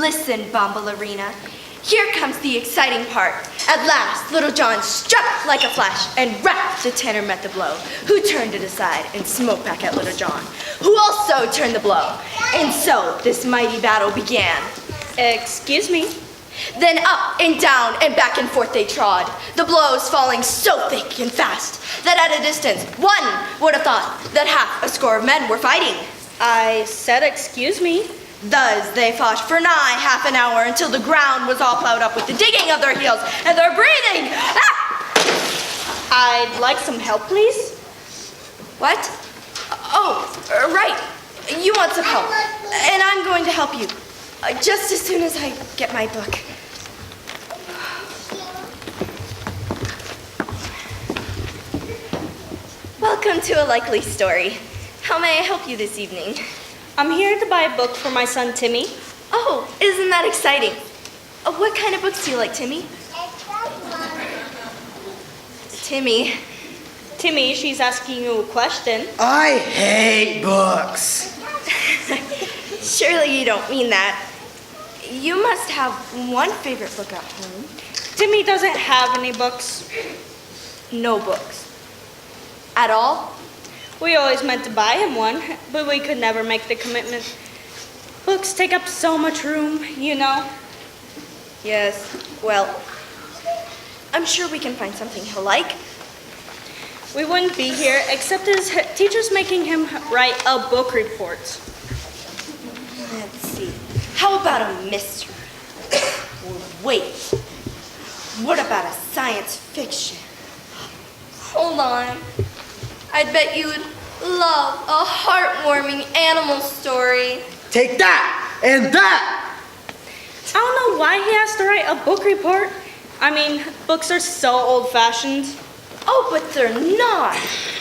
Listen, Bombalurina. Here comes the exciting part. At last, Little John struck like a flash, and rap, the tenor met the blow, who turned it aside and smote back at Little John, who also turned the blow. And so this mighty battle began. Excuse me. Then up and down and back and forth they trod, the blows falling so thick and fast that at a distance one would have thought that half a score of men were fighting. I said excuse me. Thus they fought for nigh half an hour until the ground was all plowed up with the digging of their heels and their breathing. Ah! I'd like some help, please. What? Oh, right. You want some help, and I'm going to help you. Just as soon as I get my book. Welcome to A Likely Story. How may I help you this evening? I'm here to buy a book for my son, Timmy. Oh, isn't that exciting? What kind of books do you like, Timmy? Timmy, she's asking you a question. I hate books. Surely you don't mean that. You must have one favorite book at home. Timmy doesn't have any books. No books. At all? We always meant to buy him one, but we could never make the commitment. Books take up so much room, you know. Yes, well, I'm sure we can find something he'll like. We wouldn't be here except his teacher's making him write a book report. Let's see. How about a mystery? Or wait, what about a science fiction? Hold on. I bet you would love a heartwarming animal story. Take that and that. I don't know why he has to write a book report. I mean, books are so old-fashioned. Oh, but they're not.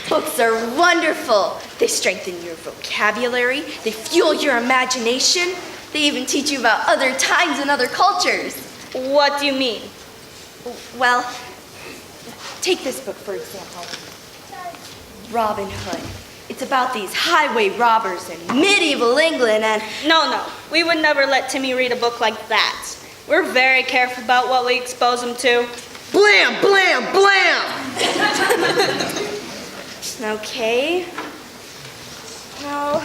Books are wonderful. They strengthen your vocabulary. They fuel your imagination. They even teach you about other times and other cultures. What do you mean? Well, take this book, for example. Robin Hood. It's about these highway robbers in medieval England and... No, we would never let Timmy read a book like that. We're very careful about what we expose him to. Blam, blam, blam. Okay. Well,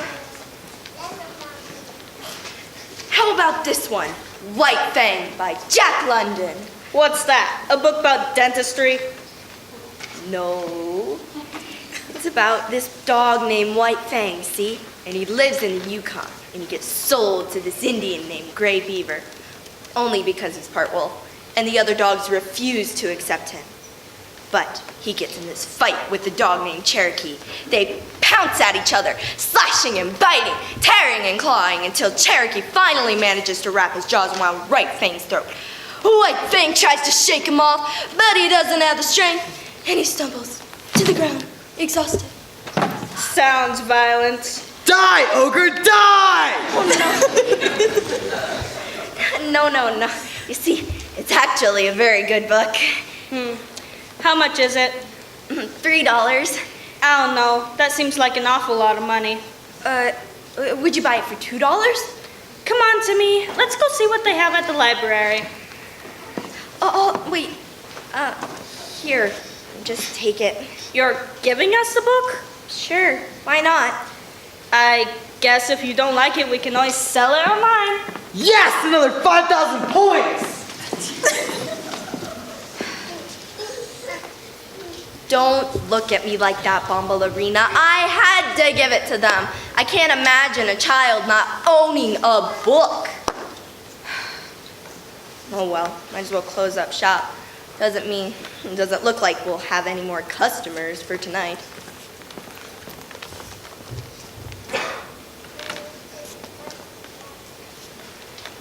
how about this one? White Fang by Jack London. What's that? A book about dentistry? No. It's about this dog named White Fang, see? And he lives in the Yukon, and he gets sold to this Indian named Gray Beaver, only because he's part wolf, and the other dogs refuse to accept him. But he gets in this fight with the dog named Cherokee. They pounce at each other, slashing and biting, tearing and clawing, until Cherokee finally manages to wrap his jaws around White Fang's throat. White Fang tries to shake him off, but he doesn't have the strength, and he stumbles to the ground, exhausted. Sounds violent. Die, ogre, die! No. You see, it's actually a very good book. How much is it? $3. I don't know. That seems like an awful lot of money. Would you buy it for $2? Come on, Timmy. Let's go see what they have at the library. Oh, wait. Here, just take it. You're giving us the book? Sure, why not? I guess if you don't like it, we can always sell it online. Yes, another 5,000 points. Don't look at me like that, Bombalurina. I had to give it to them. I can't imagine a child not owning a book. Oh well, might as well close up shop. Doesn't look like we'll have any more customers for tonight.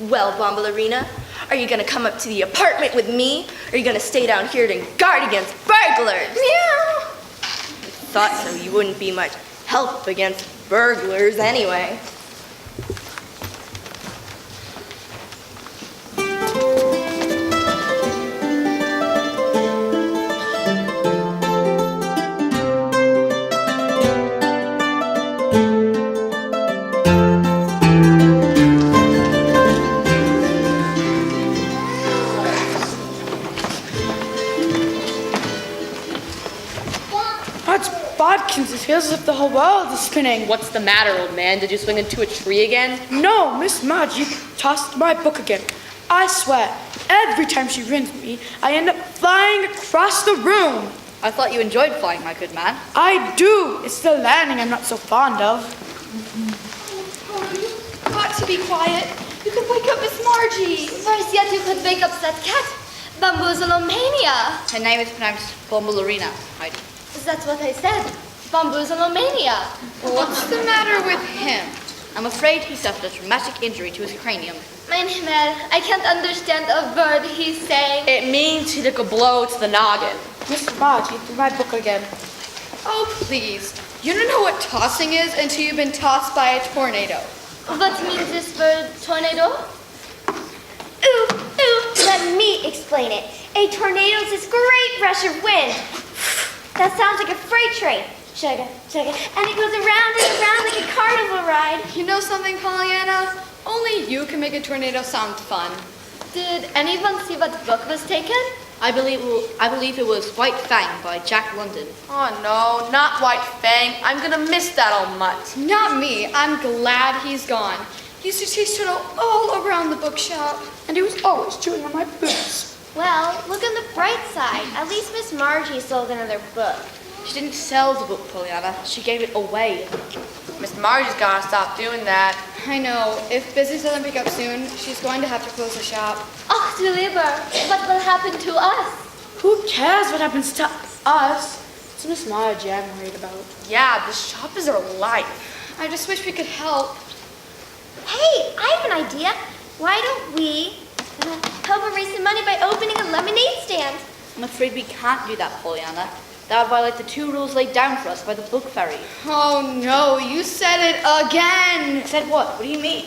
Well, Bombalurina, are you gonna come up to the apartment with me? Or are you gonna stay down here to guard against burglars? Meow! Thought so. You wouldn't be much help against burglars anyway. reflections. It feels as if the whole world is spinning. What's the matter, old man? Did you swing into a tree again? No, Miss Marge, you tossed my book again. I swear, every time she rings me, I end up flying across the room. I thought you enjoyed flying, my good man. I do. It's the landing I'm not so fond of. You've got to be quiet. You could wake up Miss Margie. First yet you could wake up that cat. Bamboozleomania. Her name is pronounced Bombalurina, Heidi. That's what I said. Bamboozleomania. What's the matter with him? I'm afraid he suffered a traumatic injury to his cranium. Mein Himmel, I can't understand a word he's saying. It means he took a blow to the noggin. Mr. Marge, you threw my book again. Oh, please. You don't know what tossing is until you've been tossed by a tornado. What means this word tornado? Ooh, let me explain it. A tornado is this great rush of wind. That sounds like a freight train. Chugga, chugga. And it goes around and around like a carnival ride. You know something, Pollyanna? Only you can make a tornado sound fun. Did anyone see what book was taken? I believe it was White Fang by Jack London. Oh no, not White Fang. I'm gonna miss that all much. Not me. I'm glad he's gone. He used to chase turtle all around the bookshop. And he was always chewing on my boots. Well, look on the bright side. At least Miss Margie sold another book. She didn't sell the book, Pollyanna. She gave it away. Miss Margie's gotta stop doing that. I know. If business doesn't pick up soon, she's going to have to close the shop. Oh, deliver. What will happen to us? Who cares what happens to us? It's Miss Margie I'm worried about. Yeah, the shop is our life. I just wish we could help. Hey, I have an idea. Why don't we help her raise some money by opening a lemonade stand? I'm afraid we can't do that, Pollyanna. That would violate the 2 rules laid down for us by the book fairy. Oh no, you said it again. Said what? What do you mean?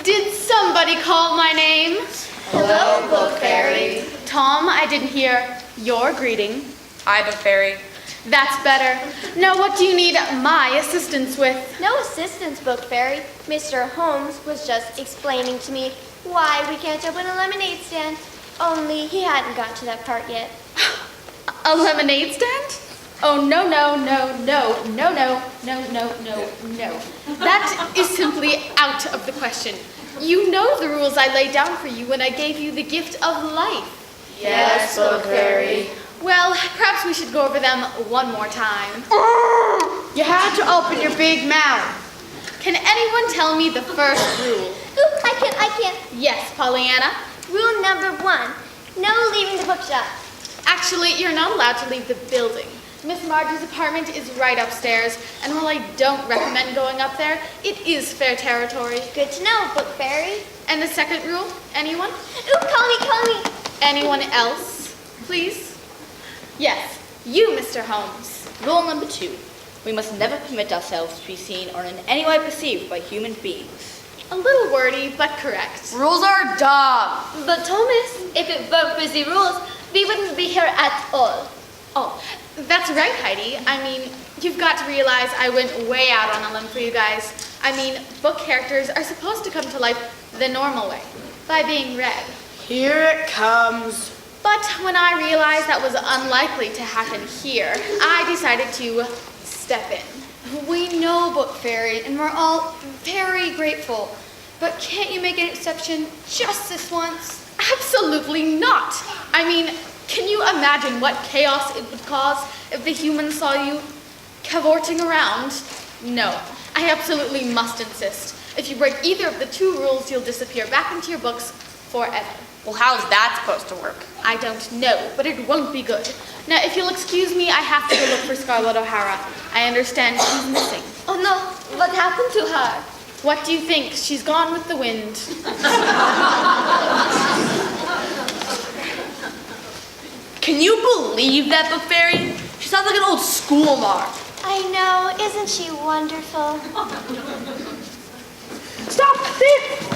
Did somebody call my name? Hello, book fairy. Tom, I didn't hear your greeting. I book fairy. That's better. Now, what do you need my assistance with? No assistance, book fairy. Mr. Holmes was just explaining to me why we can't open a lemonade stand. Only he hadn't got to that part yet. A lemonade stand? Oh, no. That is simply out of the question. You know the rules I laid down for you when I gave you the gift of life. Yes, book fairy. Well, perhaps we should go over them one more time. You had to open your big mouth. Can anyone tell me the first rule? Ooh, I can. Yes, Pollyanna. Rule number 1. No leaving the bookshop. Actually, you're not allowed to leave the building. Miss Margie's apartment is right upstairs, and while I don't recommend going up there, it is fair territory. Good to know, book fairy. And the second rule? Anyone? Ooh, call me. Anyone else, please? Yes, you, Mr. Holmes. Rule number 2. We must never permit ourselves to be seen or in any way perceived by human beings. A little wordy, but correct. Rules are dumb. But Thomas, if it weren't for the rules, we wouldn't be here at all. Oh, that's right, Heidi. I mean, you've got to realize I went way out on a limb for you guys. I mean, book characters are supposed to come to life the normal way, by being read. Here it comes. But when I realized that was unlikely to happen here, I decided to step in. We know, book fairy, and we're all very grateful. But can't you make an exception just this once? Absolutely not. I mean, can you imagine what chaos it would cause if the humans saw you cavorting around? No, I absolutely must insist. If you break either of the 2 rules, you'll disappear back into your books forever. Well, how's that supposed to work? I don't know, but it won't be good. Now, if you'll excuse me, I have to go look for Scarlett O'Hara. I understand she's missing. Oh no, what happened to her? What do you think? She's gone with the wind. Can you believe that, book fairy? She sounds like an old school marm. I know, isn't she wonderful? Stop! Thief!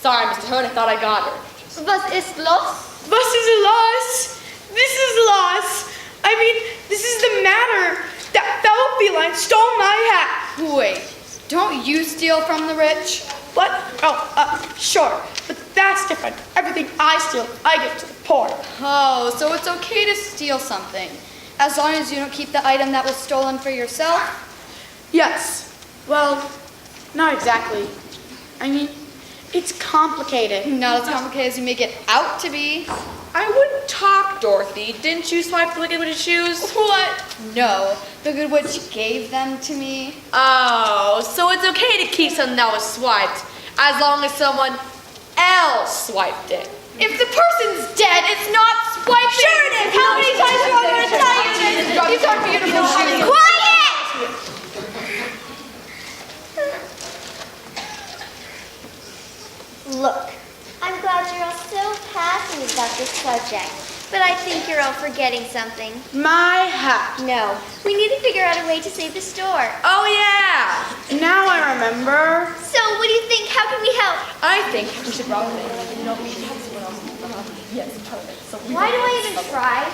Sorry, Mr. Hearn, I thought I got her. Was ist los? Was is loss? This is loss. I mean, this is the matter. That fellow feline stole my hat. Wait, don't you steal from the rich? What? Oh, sure. But that's different. Everything I steal, I give to the poor. Oh, so it's okay to steal something, as long as you don't keep the item that was stolen for yourself? Yes. Well, not exactly. I mean, it's complicated. Not as complicated as you make it out to be. I wouldn't talk, Dorothy. Didn't you swipe the Wicked Witch's shoes? What? No, the good witch gave them to me. Oh, so it's okay to keep something that was swiped, as long as someone else swiped it. If the person's dead, it's not swiping. Sure it is. How many times do I want to tell you this? These are beautiful shoes. Quiet! Look, I'm glad you're all so passionate about this subject, but I think you're all forgetting something. My hat. No, we need to figure out a way to save the store. Oh, yeah. Now I remember. So, what do you think? How can we help? I think we should probably Why do I even try?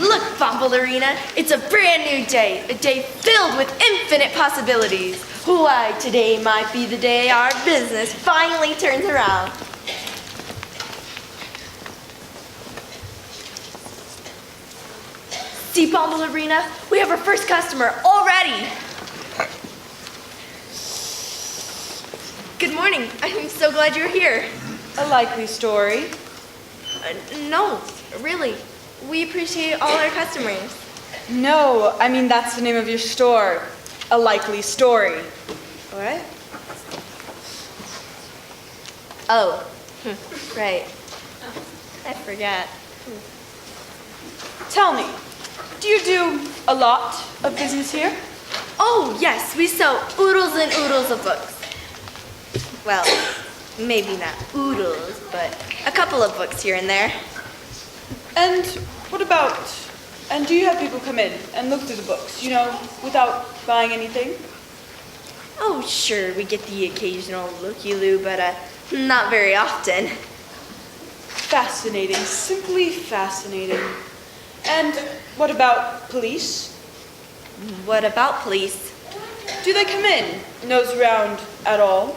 Look, Ballerina, it's a brand new day, a day filled with infinite possibilities. Why, today might be the day our business finally turns around. See, Ballerina, we have our first customer already. Good morning. I'm so glad you're here. A likely story. No, really. We appreciate all our customers. No, I mean that's the name of your store. A likely story. What? Oh, right. I forgot. Tell me, do you do a lot of business here? Oh, yes, we sell oodles and oodles of books. Well, maybe not oodles, but a couple of books here and there. And what about, and do you have people come in and look through the books, without buying anything? Oh, sure, we get the occasional looky-loo, but not very often. Fascinating, simply fascinating. And what about police? What about police? Do they come in, nose round at all?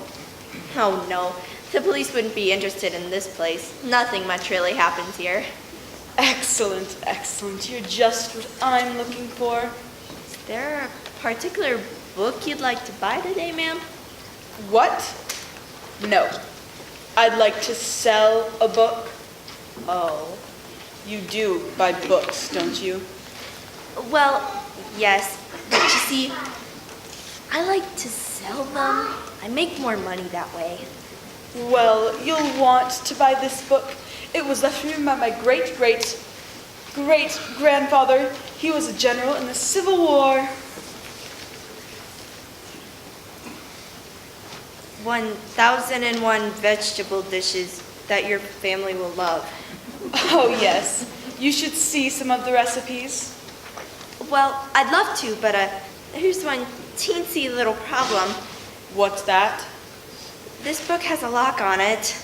Oh, no. The police wouldn't be interested in this place. Nothing much really happens here. Excellent, excellent. You're just what I'm looking for. Is there a particular book you'd like to buy today, ma'am? What? No. I'd like to sell a book. Oh. You do buy books, don't you? Well, yes. But you see, I like to sell them. I make more money that way. Well, you'll want to buy this book. It was left to me by my great-great-great-grandfather. He was a general in the Civil War. 1,001 vegetable dishes that your family will love. Oh, yes. You should see some of the recipes. Well, I'd love to, but here's one teensy little problem. What's that? This book has a lock on it.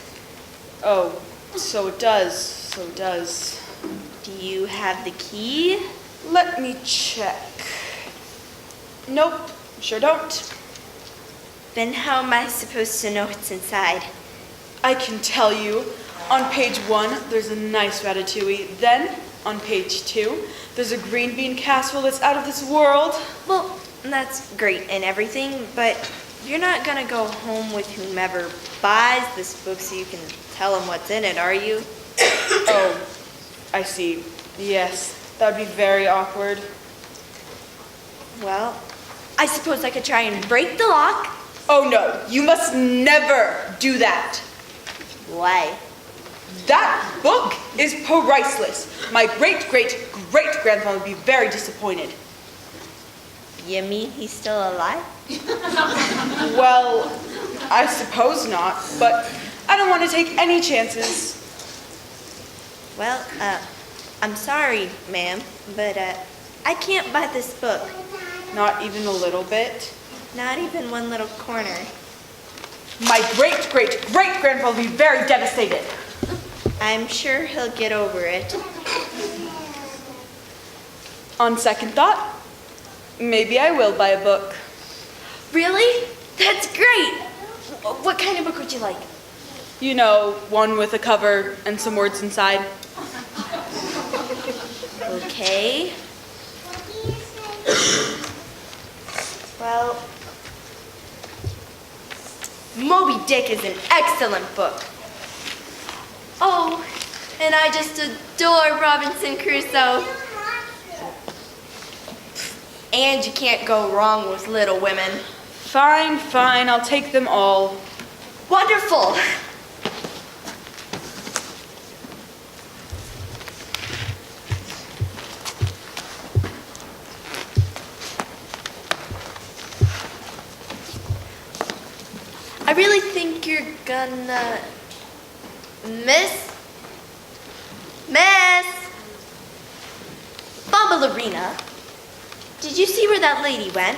Oh, so it does. Do you have the key? Let me check. Nope, sure don't. Then how am I supposed to know what's inside? I can tell you. On page 1, there's a nice ratatouille. Then, on page 2, there's a green bean casserole that's out of this world. Well, that's great and everything, but you're not gonna go home with whomever buys this book so you can tell them what's in it, are you? Oh, I see. Yes, that would be very awkward. Well, I suppose I could try and break the lock. Oh no, you must never do that. Why? That book is priceless. My great-great-great-grandfather would be very disappointed. You mean he's still alive? Well, I suppose not, but I don't want to take any chances. Well, I'm sorry, ma'am, but I can't buy this book. Not even a little bit. Not even one little corner. My great-great-great-grandfather will be very devastated. I'm sure he'll get over it. On second thought, maybe I will buy a book. Really? That's great. What kind of book would you like? You know, one with a cover and some words inside. Okay. Well, Moby Dick is an excellent book. Oh, and I just adore Robinson Crusoe. And you can't go wrong with Little Women. Fine, I'll take them all. Wonderful. I really think you're gonna miss Ballerina. Did you see where that lady went?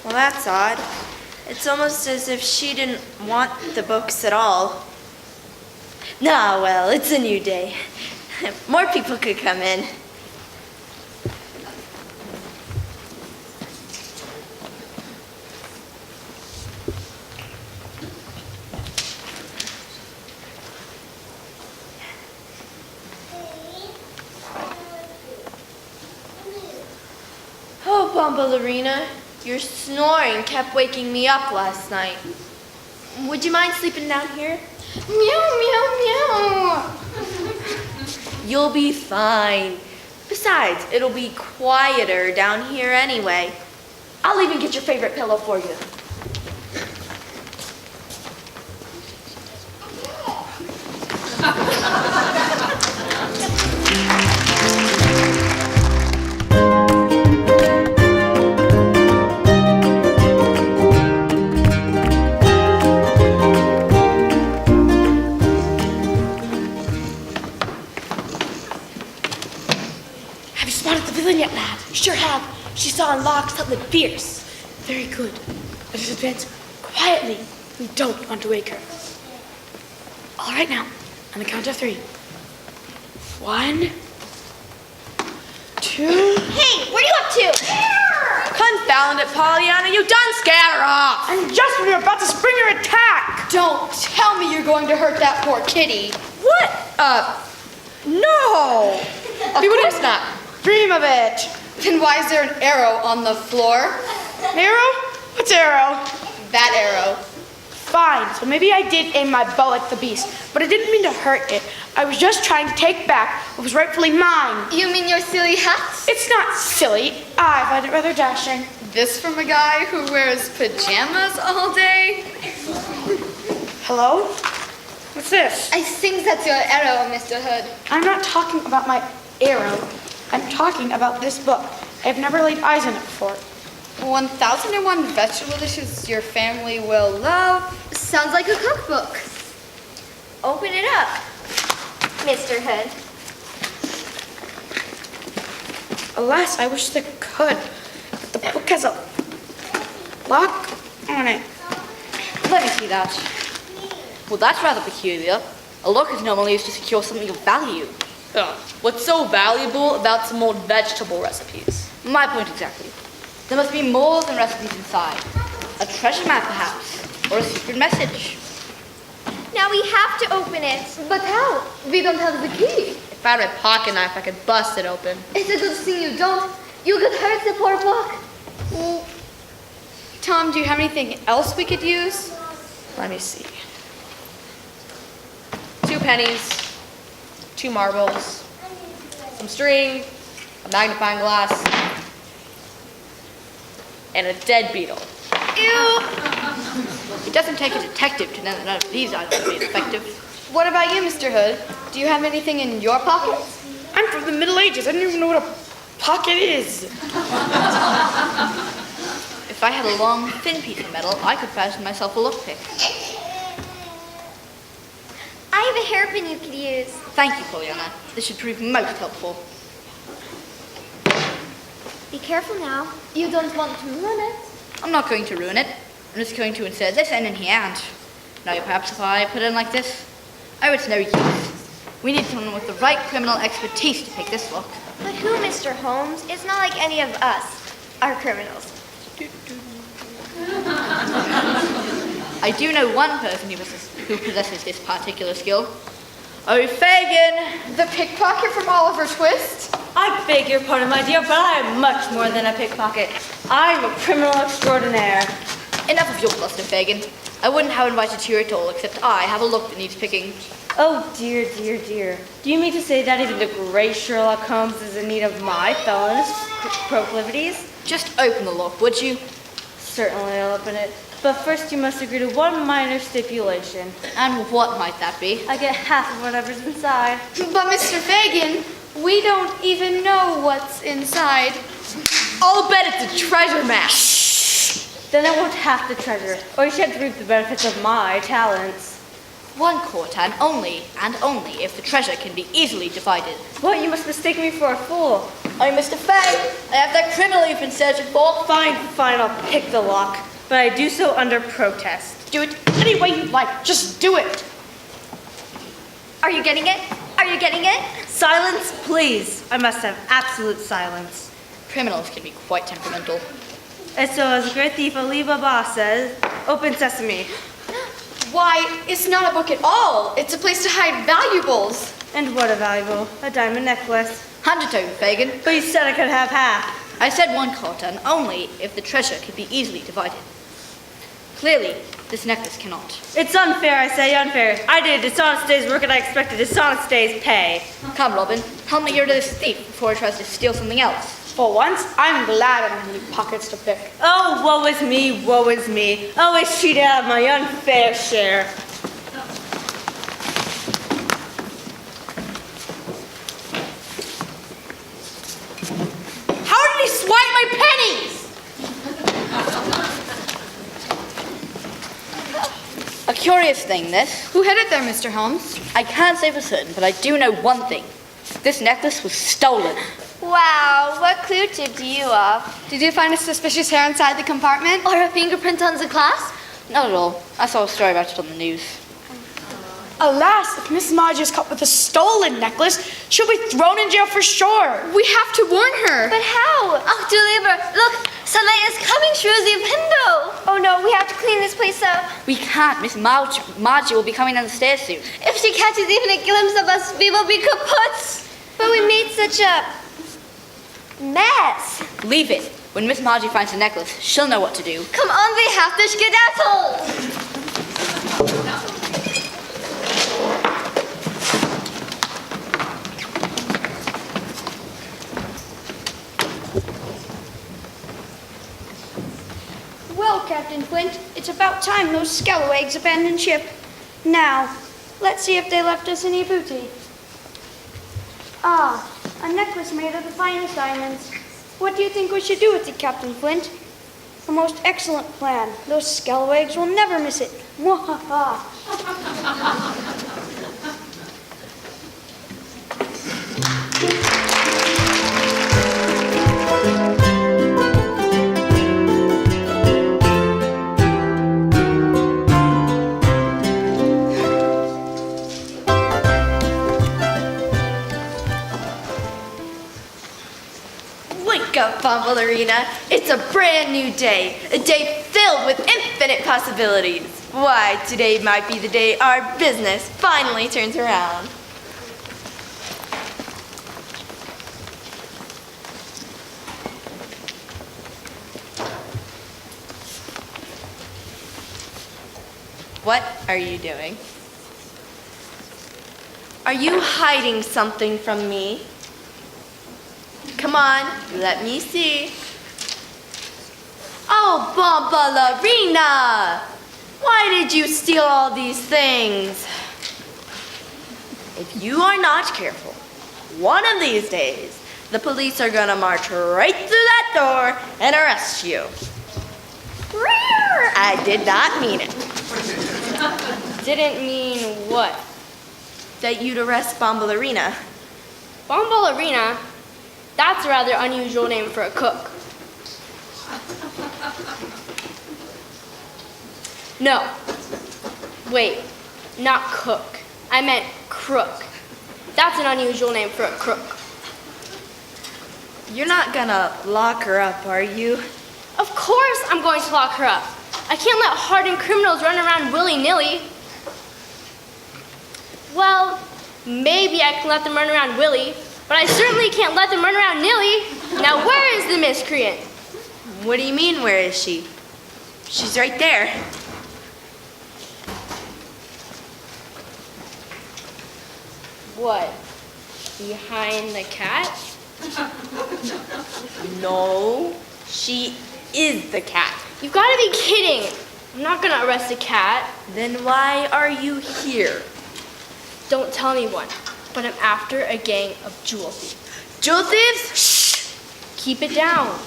Well, that's odd. It's almost as if she didn't want the books at all. Nah, well, it's a new day. More people could come in. Oh, Ballerina, your snoring kept waking me up last night. Would you mind sleeping down here? Meow, meow, meow. You'll be fine. Besides, it'll be quieter down here anyway. I'll even get your favorite pillow for you. Have you spotted the villain yet, lad? Sure have. She saw and locked something fierce. Very good. Let us advance quietly. We don't want to wake her. All right now, on the count of 3. 1, 2. Hey, what are you up to? Confound it, Pollyanna, you done scatter off! And just when you're about to spring your attack! Don't tell me you're going to hurt that poor kitty. What? No! Of course not. Dream of it. Then why is there an arrow on the floor? Arrow? What's arrow? That arrow. Fine, so maybe I did aim my bow at the beast, but I didn't mean to hurt it. I was just trying to take back what was rightfully mine. You mean your silly hat? It's not silly. I find it rather dashing. This from a guy who wears pajamas all day? Hello? What's this? I think that's your arrow, Mr. Hood. I'm not talking about my arrow. I'm talking about this book. I've never laid eyes on it before. 1001 vegetable dishes your family will love. Sounds like a cookbook. Open it up, Mr. Hood. Alas, I wish they could. But the book has a lock on it. Let me see that. Well, that's rather peculiar. A lock is normally used to secure something of value. What's so valuable about some old vegetable recipes? My point exactly. There must be more than recipes inside. A treasure map, perhaps, or a secret message. Now we have to open it. But how? We don't have the key. If I had my pocket knife, I could bust it open. It's a good thing you don't. You could hurt the poor book. Tom, do you have anything else we could use? Let me see. 2 pennies, 2 marbles, some string, a magnifying glass, and a dead beetle. Ew! It doesn't take a detective to know that none of these items will be effective. What about you, Mr. Hood? Do you have anything in your pockets? I'm from the Middle Ages. I don't even know what a pocket is. If I had a long, thin piece of metal, I could fashion myself a lockpick. I have a hairpin you could use. Thank you, Pollyanna. This should prove most helpful. Be careful now. You don't want to ruin it. I'm not going to ruin it. I'm just going to insert this end in here and... Now, perhaps if I put it in like this? Oh, it's no use. We need someone with the right criminal expertise to pick this lock. But who, Mr. Holmes? It's not like any of us are criminals. I do know one person who possesses this particular skill. Oh, Fagin! The pickpocket from Oliver Twist? I beg your pardon, my dear, but I am much more than a pickpocket. I'm a criminal extraordinaire. Enough of your bluster, Fagin. I wouldn't have invited you at all, except I have a look that needs picking. Oh, dear, dear, dear. Do you mean to say that even the great Sherlock Holmes is in need of my felonious proclivities? Just open the lock, would you? Certainly, I'll open it. But first you must agree to one minor stipulation. And what might that be? I get half of whatever's inside. But Mr. Fagin, we don't even know what's inside. I'll bet it's a treasure map. Then I won't have the treasure, or you shan't reap the benefits of my talents. 1 quarter, and only if the treasure can be easily divided. What, you must mistake me for a fool. Oh, Mr. Fag, I have that criminal you've been searching for. Fine, fine, I'll pick the lock, but I do so under protest. Do it any way you like. Just do it. Are you getting it? Are you getting it? Silence, please. I must have absolute silence. Criminals can be quite temperamental. And so, as the great thief Ali Baba says, open sesame. Why, it's not a book at all. It's a place to hide valuables. And what a valuable, a diamond necklace. Hand it over, Fagin. But you said I could have half. I said 1 quarter, and only if the treasure could be easily divided. Clearly, this necklace cannot. It's unfair, I say, unfair. I did a dishonest day's work and I expected a dishonest day's pay. Come, Robin, help me get rid of this thief before he tries to steal something else. For once, I'm glad I don't have any pockets to pick. Oh, woe is me, woe is me. Always cheated out of my unfair share. How did he swipe my pennies? A curious thing, this. Who hid it there, Mr. Holmes? I can't say for certain, but I do know one thing. This necklace was stolen. Wow, what clue tipped you off? Did you find a suspicious hair inside the compartment? Or a fingerprint on the glass? Not at all. I saw a story about it on the news. Alas, if Miss Margie is caught with a stolen necklace, she'll be thrown in jail for sure. We have to warn her. But how? Oh, Deliver, look, sunlight is coming through the window. Oh no, we have to clean this place up. We can't. Miss Margie will be coming down the stairs soon. If she catches even a glimpse of us, we will be kaput. But we made such a mess. Leave it. When Miss Margie finds the necklace, she'll know what to do. Come on, we have to skedaddle. Well, Captain Flint, it's about time those scalawags abandoned ship. Now, let's see if they left us any booty. Ah, a necklace made of the finest diamonds. What do you think we should do with it, Captain Flint? A most excellent plan. Those scalawags will never miss it. Mwahaha. Wake up, Von Ballerina. It's a brand new day. A day filled with infinite possibilities. Why, today might be the day our business finally turns around. What are you doing? Are you hiding something from me? Come on, let me see. Oh, Bon Ballerina! Why did you steal all these things? If you are not careful, one of these days, the police are gonna march right through that door and arrest you. I did not mean it. Didn't mean what? that you'd arrest Bombalurina. Bombalurina? That's a rather unusual name for a cook. No. Wait, not cook. I meant crook. That's an unusual name for a crook. You're not gonna lock her up, are you? Of course I'm going to lock her up. I can't let hardened criminals run around willy-nilly. Well, maybe I can let them run around willy, but I certainly can't let them run around nilly. Now where is the miscreant? What do you mean, where is she? She's right there. What? Behind the cat? No, she is the cat. You've got to be kidding. I'm not going to arrest a cat. Then why are you here? Don't tell anyone, but I'm after a gang of jewel thieves. Jewel thieves? Shh! Keep it down.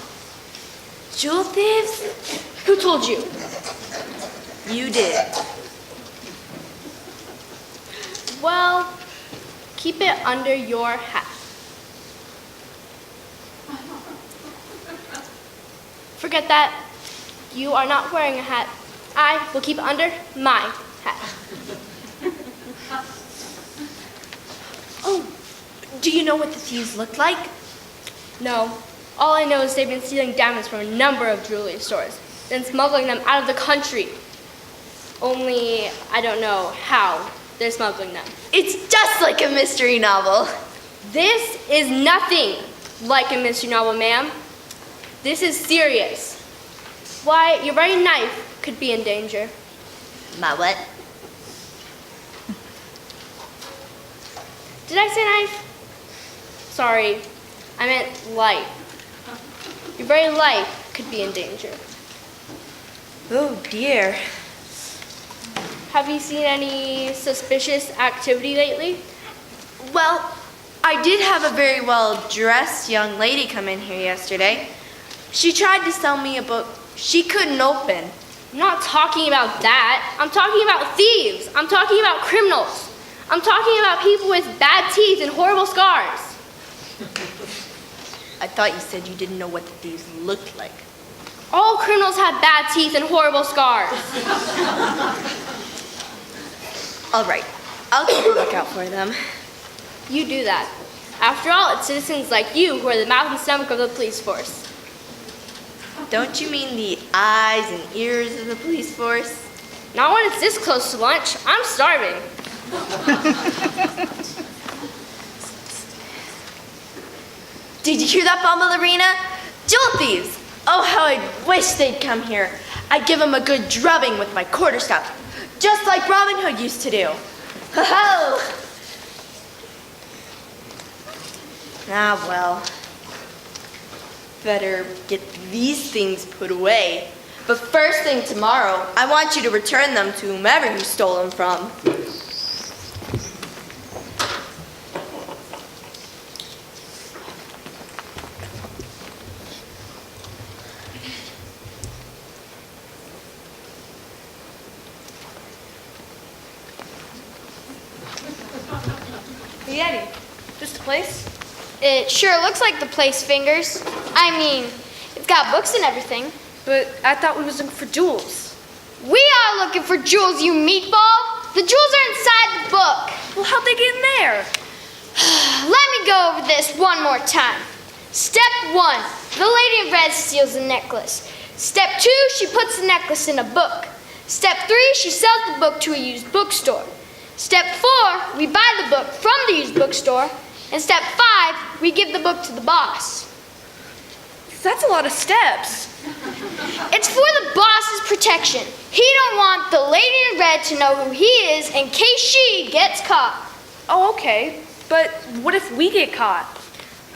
Jewel thieves? Who told you? You did. Well, keep it under your hat. Forget that. You are not wearing a hat. I will keep it under my hat. Oh, do you know what the thieves look like? No. All I know is they've been stealing diamonds from a number of jewelry stores, then smuggling them out of the country. Only I don't know how they're smuggling them. It's just like a mystery novel. This is nothing like a mystery novel, ma'am. This is serious. Why, your very knife could be in danger. My what? Did I say knife? Sorry, I meant life. Your very life could be in danger. Oh dear. Have you seen any suspicious activity lately? Well, I did have a very well-dressed young lady come in here yesterday. She tried to sell me a book she couldn't open. I'm not talking about that. I'm talking about thieves. I'm talking about criminals. I'm talking about people with bad teeth and horrible scars. I thought you said you didn't know what the thieves looked like. All criminals have bad teeth and horrible scars. All right, I'll keep a lookout for them. You do that. After all, it's citizens like you who are the mouth and stomach of the police force. Don't you mean the eyes and ears of the police force? Not when it's this close to lunch. I'm starving. Did you hear that, Bombalurina? Jewel thieves! Oh, how I wish they'd come here. I'd give them a good drubbing with my quarterstaff, just like Robin Hood used to do. Ho-ho! Ah, well. Better get these things put away. But first thing tomorrow, I want you to return them to whomever you stole them from. Hey, Eddie, this the place? It sure looks like the place, Fingers. I mean, it's got books and everything. But I thought we was looking for jewels. We are looking for jewels, you meatball. The jewels are inside the book. Well, how'd they get in there? Let me go over this one more time. Step 1, the lady in red steals the necklace. Step 2, she puts the necklace in a book. Step 3, she sells the book to a used bookstore. Step 4, we buy the book from the used bookstore. And step 5, we give the book to the boss. That's a lot of steps. It's for the boss's protection. He don't want the lady in red to know who he is in case she gets caught. Oh, okay. But what if we get caught?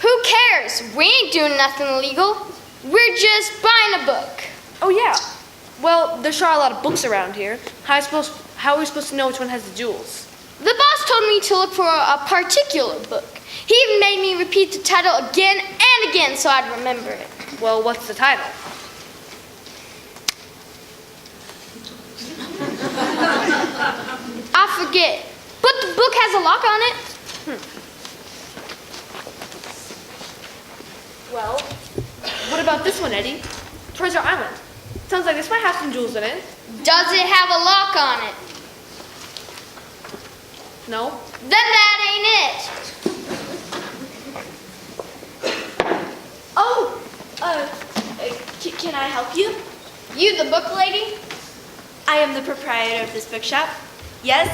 Who cares? We ain't doing nothing illegal. We're just buying a book. Oh, yeah. Well, there's sure a lot of books around here. How are we supposed to know which one has the jewels? The boss told me to look for a particular book. He even made me repeat the title again and again so I'd remember it. Well, what's the title? I forget. But the book has a lock on it. Well, what about this one, Eddie? Treasure Island. Sounds like this might have some jewels in it. Does it have a lock on it? No? Then that ain't it. Oh, can I help you? You the book lady? I am the proprietor of this bookshop. Yes?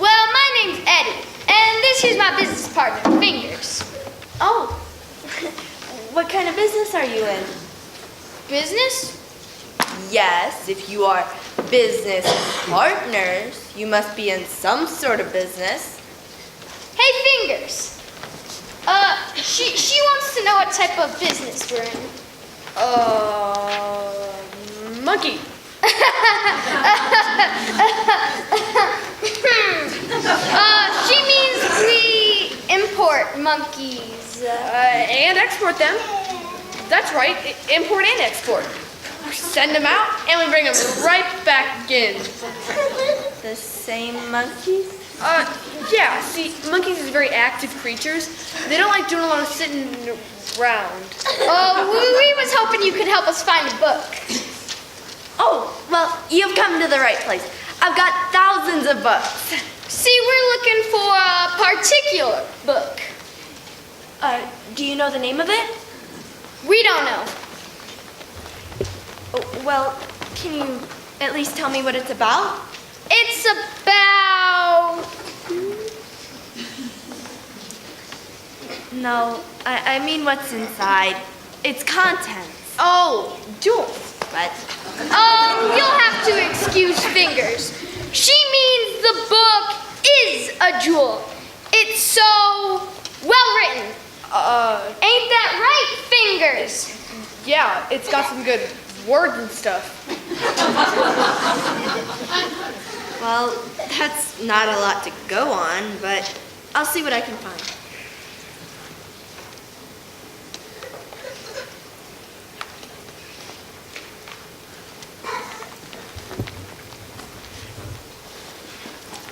Well, my name's Eddie, and this here's my business partner, Fingers. Oh, what kind of business are you in? Business? Yes, if you are business partners, you must be in some sort of business. Hey, Fingers. She wants to know what type of business we're in. Monkey. She means we import monkeys. And export them. That's right, import and export. We send them out and we bring them right back in. The same monkeys? Yeah, see, monkeys are very active creatures. They don't like doing a lot of sitting around. We was hoping you could help us find a book. Oh, well, you've come to the right place. I've got thousands of books. See, we're looking for a particular book. Do you know the name of it? We don't know. Oh, well, can you at least tell me what it's about? It's about... No, I mean what's inside. Its contents. Oh, jewels. What? You'll have to excuse Fingers. She means the book is a jewel. It's so well written. Ain't that right, Fingers? Yeah, it's got some good words and stuff. Well, that's not a lot to go on, but I'll see what I can find.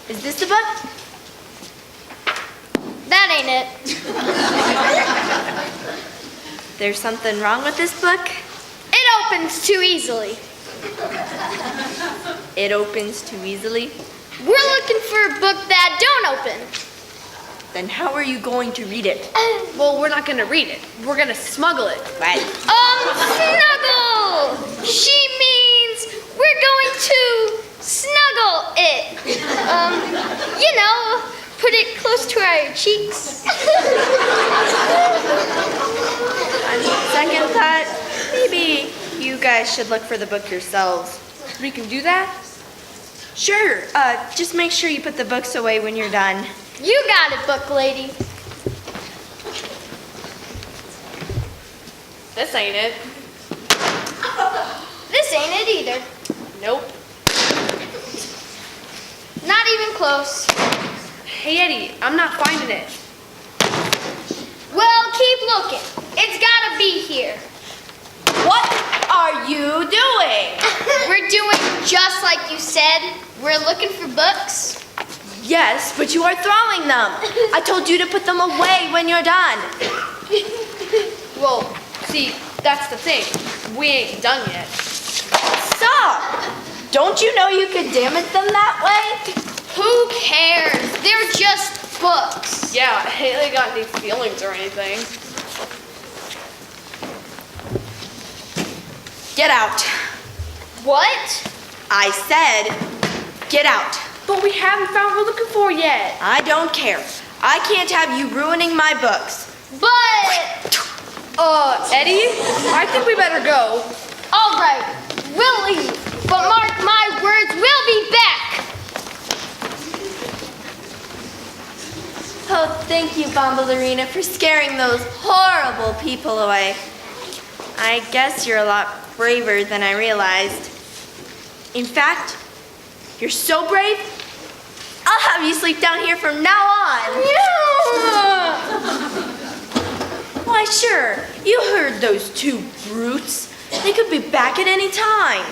Is this the book? That ain't it. There's something wrong with this book? It opens too easily. It opens too easily? We're looking for a book that don't open. Then how are you going to read it? Well, we're not going to read it. We're going to smuggle it. What? Snuggle! She means we're going to snuggle it. You know, put it close to our cheeks. On second thought, maybe you guys should look for the book yourselves. We can do that? Sure, just make sure you put the books away when you're done. You got it, book lady. This ain't it. This ain't it either. Nope. Not even close. Hey, Eddie, I'm not finding it. Well, keep looking. It's gotta be here. What are you doing? We're doing just like you said. We're looking for books. Yes, but you are throwing them. I told you to put them away when you're done. Well, see, that's the thing. We ain't done yet. Stop! Don't you know you could damage them that way? Who cares? They're just books. Yeah, Haley got any feelings or anything. Get out. What? I said, get out. But we haven't found what we're looking for yet. I don't care. I can't have you ruining my books. But... Eddie, I think we better go. All right, we'll leave. But mark my words, we'll be back. Oh, thank you, Bombalurina, for scaring those horrible people away. I guess you're a lot braver than I realized. In fact, you're so brave, I'll have you sleep down here from now on. Yeah. Why, sure. You heard those two brutes. They could be back at any time.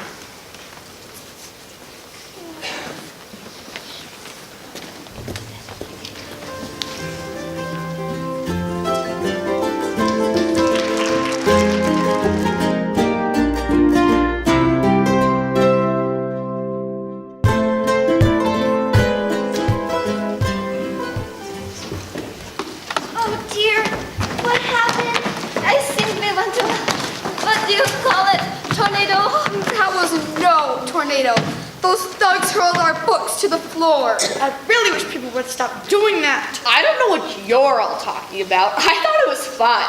tornado. Those thugs hurled our books to the floor. I really wish people would stop doing that. I don't know what you're all talking about. I thought it was fun.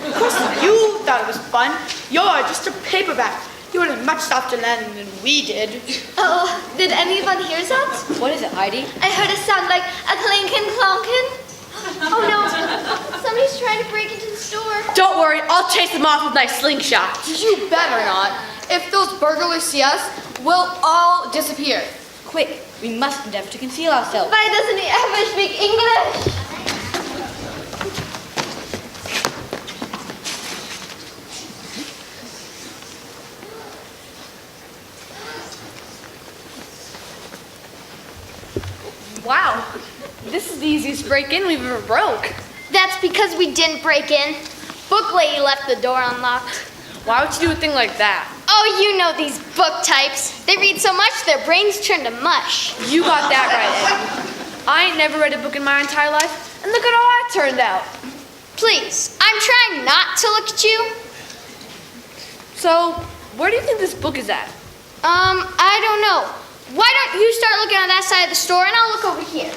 Of course you thought it was fun. You're just a paperback. You were in much softer landing than we did. Oh, did anyone hear that? What is it, Heidi? I heard a sound like a clinkin' clonkin'. Oh no, somebody's trying to break into the store. Don't worry, I'll chase them off with my slingshot. You better not. If those burglars see us, we'll all disappear. Quick, we must endeavor to conceal ourselves. Why doesn't he ever speak English? Wow, this is the easiest break-in we've ever broke. That's because we didn't break in. Book lady left the door unlocked. Why would you do a thing like that? Oh, you know these book types. They read so much their brains turn to mush. You got that right, Eddie. I ain't never read a book in my entire life, and look at how I turned out. Please, I'm trying not to look at you. So, where do you think this book is at? I don't know. Why don't you start looking on that side of the store and I'll look over here.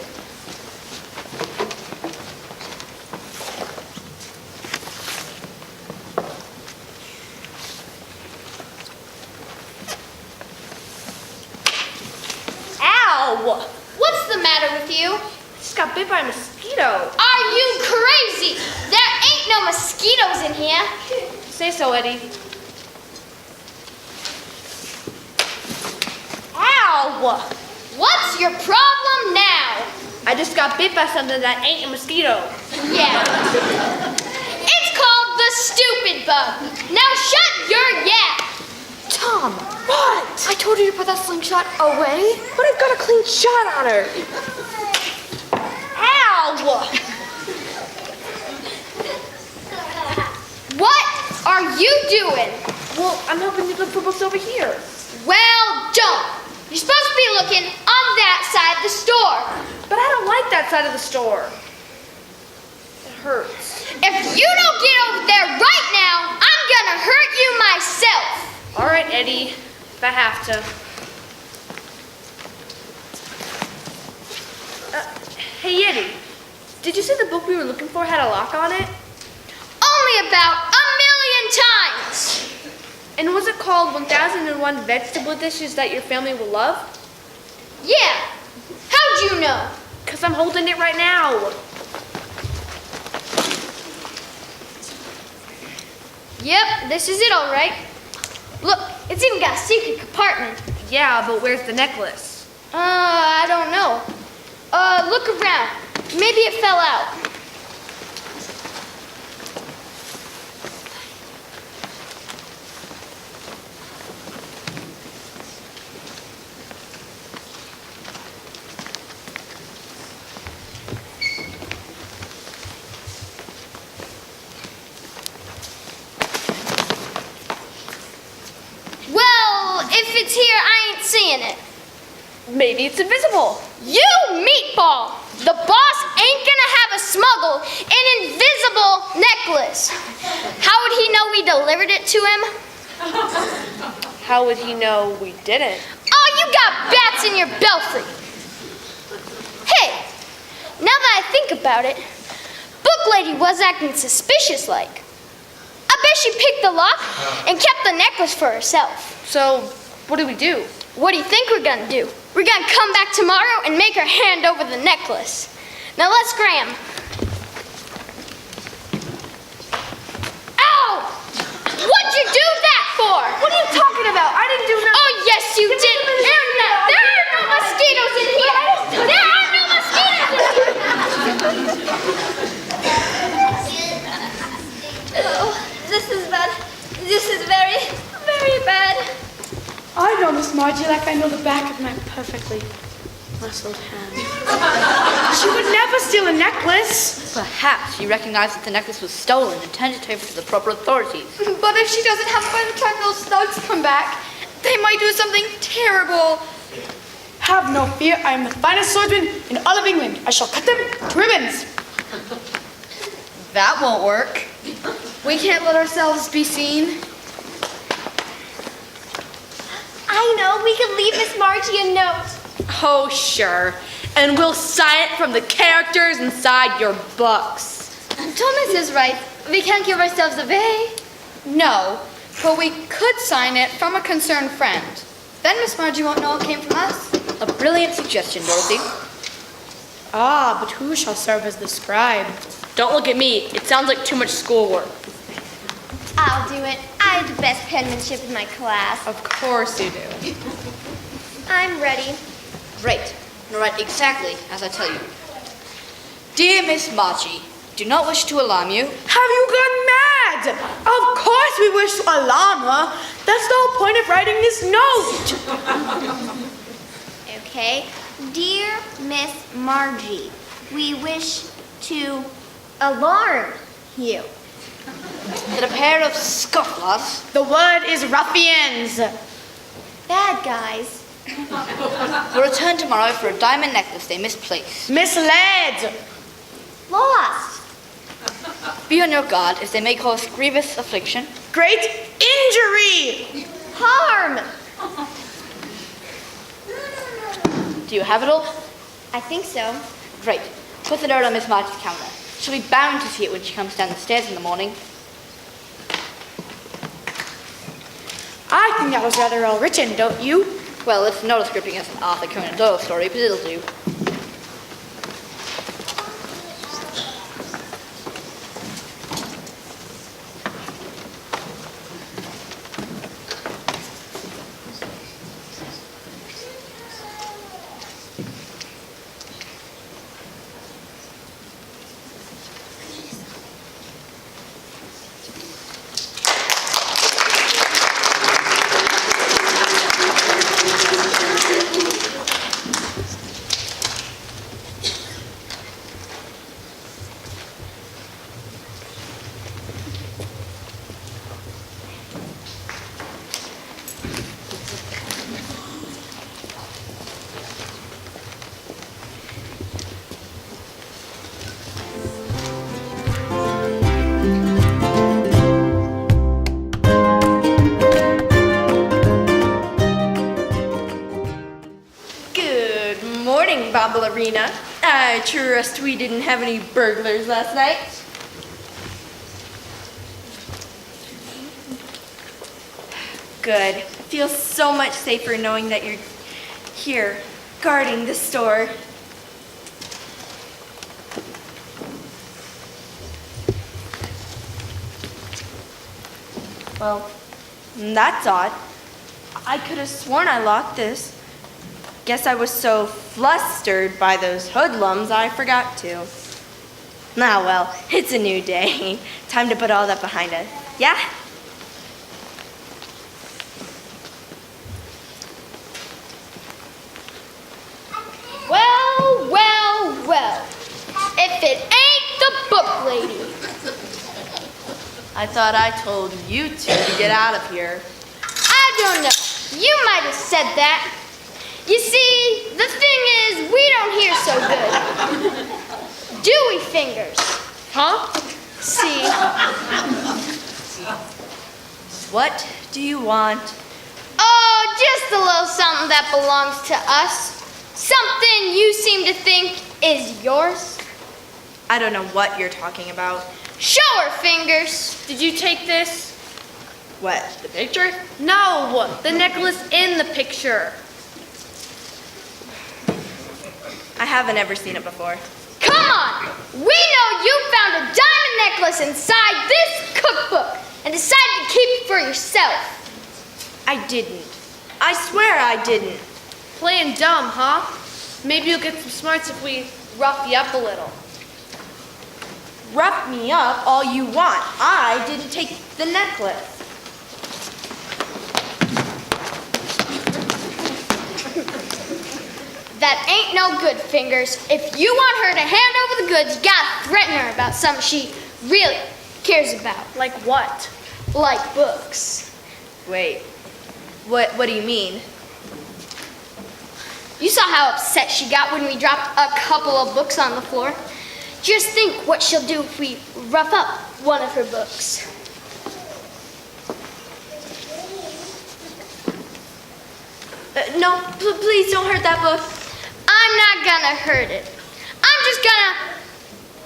Ow! What's the matter with you? I just got bit by a mosquito. Are you crazy? There ain't no mosquitoes in here. Say so, Eddie. Ow! What's your problem now? I just got bit by something that ain't a mosquito. Yeah. It's called the stupid bug. Now shut your yap. Tom, what? I told you to put that slingshot away. But I've got a clean shot on her. Ow! What are you doing? Well, I'm hoping you look for books over here. Well, don't. You're supposed to be looking on that side of the store. But I don't like that side of the store. It hurts. If you don't get over there right now, I'm gonna hurt you myself. All right, Eddie, if I have to. Hey, Eddie, did you say the book we were looking for had a lock on it? Only about 1,000,000 times. And was it called 1001 Vegetable Dishes That Your Family Will Love? Yeah. How'd you know? Because I'm holding it right now. Yep, this is it all right. Look, it's even got a secret compartment. Yeah, but where's the necklace? I don't know. Look around. Maybe it fell out. Well, if it's here, I ain't seeing it. Maybe it's invisible. You meatball! The boss ain't gonna have us smuggle an invisible necklace. How would he know we delivered it to him? How would he know we didn't? Oh, you got bats in your belfry. Hey, now that I think about it, Book Lady was acting suspicious like. I bet she picked the lock and kept the necklace for herself. So, what do we do? What do you think we're gonna do? We're gonna come back tomorrow and make her hand over the necklace. Now let's scram. Ow! What'd you do that for? What are you talking about? I didn't do nothing. Oh, yes, you did. There are no mosquitoes in here. There are no mosquitoes in here. Oh, this is bad. This is very, very bad. I know Miss Margie like I know the back of my perfectly muscled hand. She would never steal a necklace. Perhaps she recognized that the necklace was stolen and turned it over to the proper authorities. But if she doesn't have it by the time those thugs come back, they might do something terrible. Have no fear, I am the finest swordsman in all of England. I shall cut them to ribbons. That won't work. We can't let ourselves be seen. I I know, we could leave Miss Margie a note. Oh, sure. And we'll sign it from the characters inside your books. Thomas is right. We can't give ourselves away. No, but we could sign it from a concerned friend. Then Miss Margie won't know it came from us. A brilliant suggestion, Dorothy. Ah, but who shall serve as the scribe? Don't look at me. It sounds like too much schoolwork. I'll do it. I have the best penmanship in my class. Of course you do. I'm ready. Great. I'll write exactly as I tell you. Dear Miss Margie, do not wish to alarm you. Have you gone mad? Of course we wish to alarm her. That's the whole point of writing this note. Okay. Dear Miss Margie, we wish to alarm you. That a pair of scufflers The word is ruffians. Bad guys. will return tomorrow for a diamond necklace they misplaced. Misled. Lost. Be on your guard as they may cause grievous affliction. Great injury. Harm. Do you have it all? I think so. Great. Put the note on Miss Margie's calendar. She'll be bound to see it when she comes down the stairs in the morning. I think that was rather well written, don't you? Well, it's not as gripping as an Arthur Conan Doyle story, but it'll do. Ballerina. I trust we didn't have any burglars last night. Good. I feel so much safer knowing that you're here, guarding the store. Well, that's odd. I could have sworn I locked this. Guess I was so flustered by those hoodlums I forgot to. Ah, well, it's a new day. Time to put all that behind us. Yeah? Well, well, well. If it ain't the book lady. I thought I told you two to get out of here. I don't know. You might have said that. You see, the thing is, we don't hear so good. Do we, Fingers? Huh? See. What do you want? Oh, just a little something that belongs to us. Something you seem to think is yours. I don't know what you're talking about. Show her, Fingers. Did you take this? What, the picture? No, the necklace in the picture. I haven't ever seen it before. Come on! We know you found a diamond necklace inside this cookbook and decided to keep it for yourself. I didn't. I swear I didn't. Playing dumb, huh? Maybe you'll get some smarts if we rough you up a little. Rough me up all you want. I didn't take the necklace. That ain't no good, Fingers. If you want her to hand over the goods, you gotta threaten her about something she really cares about. Like what? Like books. Wait, what do you mean? You saw how upset she got when we dropped a couple of books on the floor. Just think what she'll do if we rough up one of her books. No, please don't hurt that book. I'm not gonna hurt it. I'm just gonna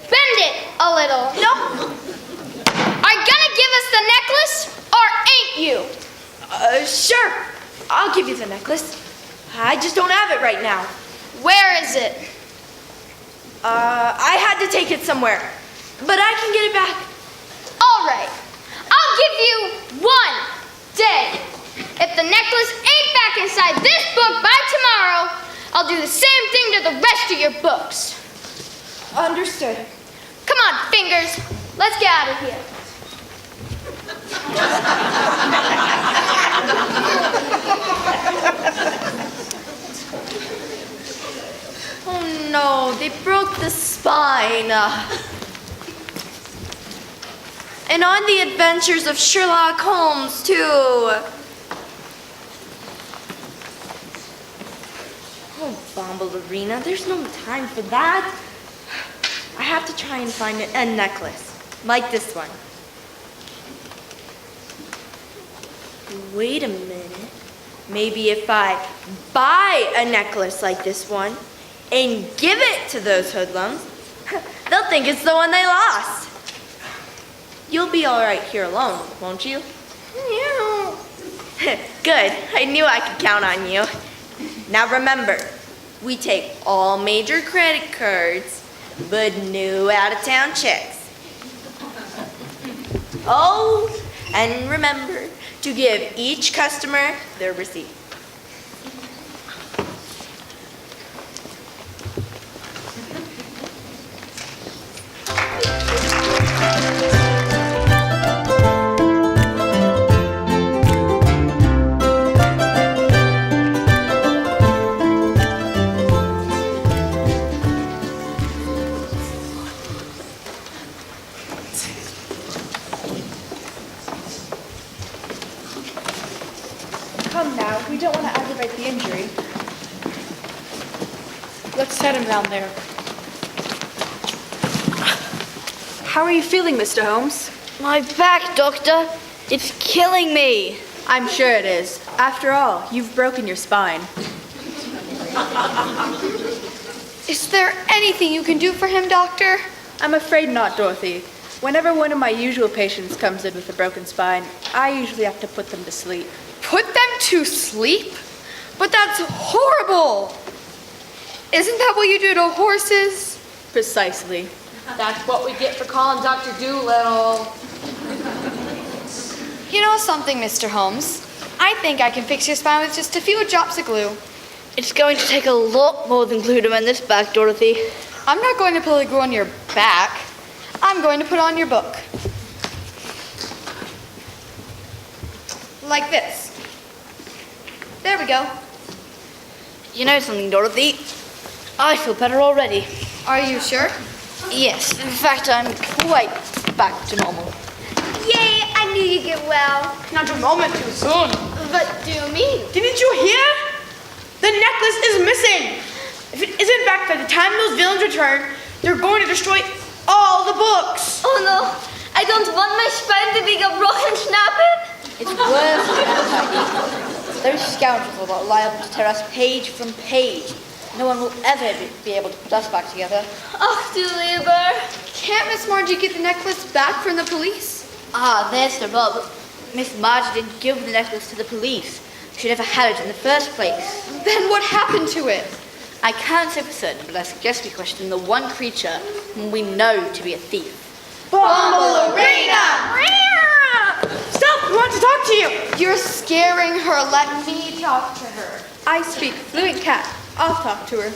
bend it a little. No. Are you gonna give us the necklace or ain't you? Sure. I'll give you the necklace. I just don't have it right now. Where is it? I had to take it somewhere, but I can get it back. All right. I'll give you 1 day. If the necklace ain't back inside this book by tomorrow, I'll do the same thing to the rest of your books. Understood. Come on, Fingers. Let's get out of here. Oh no, they broke the spine. And on the adventures of Sherlock Holmes, too. Oh, Bombalurina, there's no time for that. I have to try and find a necklace, like this one. Wait a minute. Maybe if I buy a necklace like this one and give it to those hoodlums, they'll think it's the one they lost. You'll be all right here alone, won't you? Yeah. Good. I knew I could count on you. Now remember, we take all major credit cards, but no out-of-town checks. Oh, and remember to give each customer their receipt. Come now, we don't want to aggravate the injury. Let's set him down there. How are you feeling, Mr. Holmes? My back, Doctor. It's killing me. I'm sure it is. After all, you've broken your spine. Is there anything you can do for him, Doctor? I'm afraid not, Dorothy. Whenever one of my usual patients comes in with a broken spine, I usually have to put them to sleep. Put them to sleep? But that's horrible! Isn't that what you do to horses? Precisely. That's what we get for calling Dr. Doolittle. You know something, Mr. Holmes? I think I can fix your spine with just a few drops of glue. It's going to take a lot more than glue to mend this back, Dorothy. I'm not going to put glue on your back. I'm going to put on your book. Like this. There we go. You know something, Dorothy? I feel better already. Are you sure? Yes, in fact, I'm quite back to normal. Yay, I knew you'd get well. Not a moment too soon. But do me. Didn't you hear? The necklace is missing. If it isn't back by the time those villains return, they're going to destroy all the books. Oh no, I don't want my spine to be broken, snapping. It's worse than that. Those scoundrels are liable to tear us page from page. No one will ever be able to put us back together. Ach, du lieber. Can't Miss Margie get the necklace back from the police? Ah, there's the rub. Miss Margie didn't give the necklace to the police. She never had it in the first place. Then what happened to it? I can't say for certain, but I suggest we question the one creature whom we know to be a thief. Bombalurina! Stop! We want to talk to you. You're scaring her. Let me talk to her. I speak fluent cat. I'll talk to her.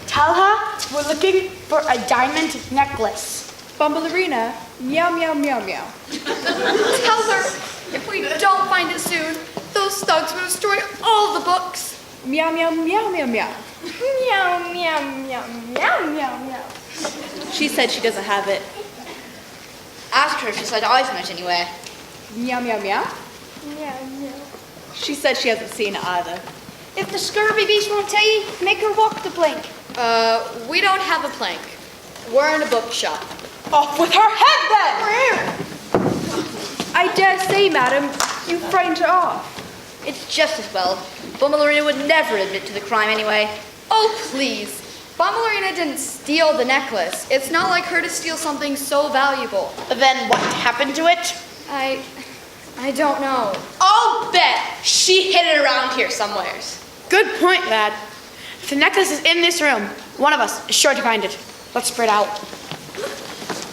Tell her we're looking for a diamond necklace. Bombalurina, meow, meow, meow, meow. Tell her if we don't find it soon, those thugs will destroy all the books. Meow, meow, meow, meow, meow. Meow, meow, meow, meow, meow, meow. She said she doesn't have it. Ask her if she's laid eyes on it anywhere. Meow, meow, meow. Meow, meow. She said she hasn't seen it either. If the scurvy beast won't tell you, make her walk the plank. We don't have a plank. We're in a bookshop. Off with her head then! I dare say, madam, you frightened her off. It's just as well. Bummelarina would never admit to the crime anyway. Oh, please. Bummelarina didn't steal the necklace. It's not like her to steal something so valuable. Then what happened to it? I don't know. I'll bet she hid it around here somewheres. Good point, lad. If the necklace is in this room, one of us is sure to find it. Let's spread out.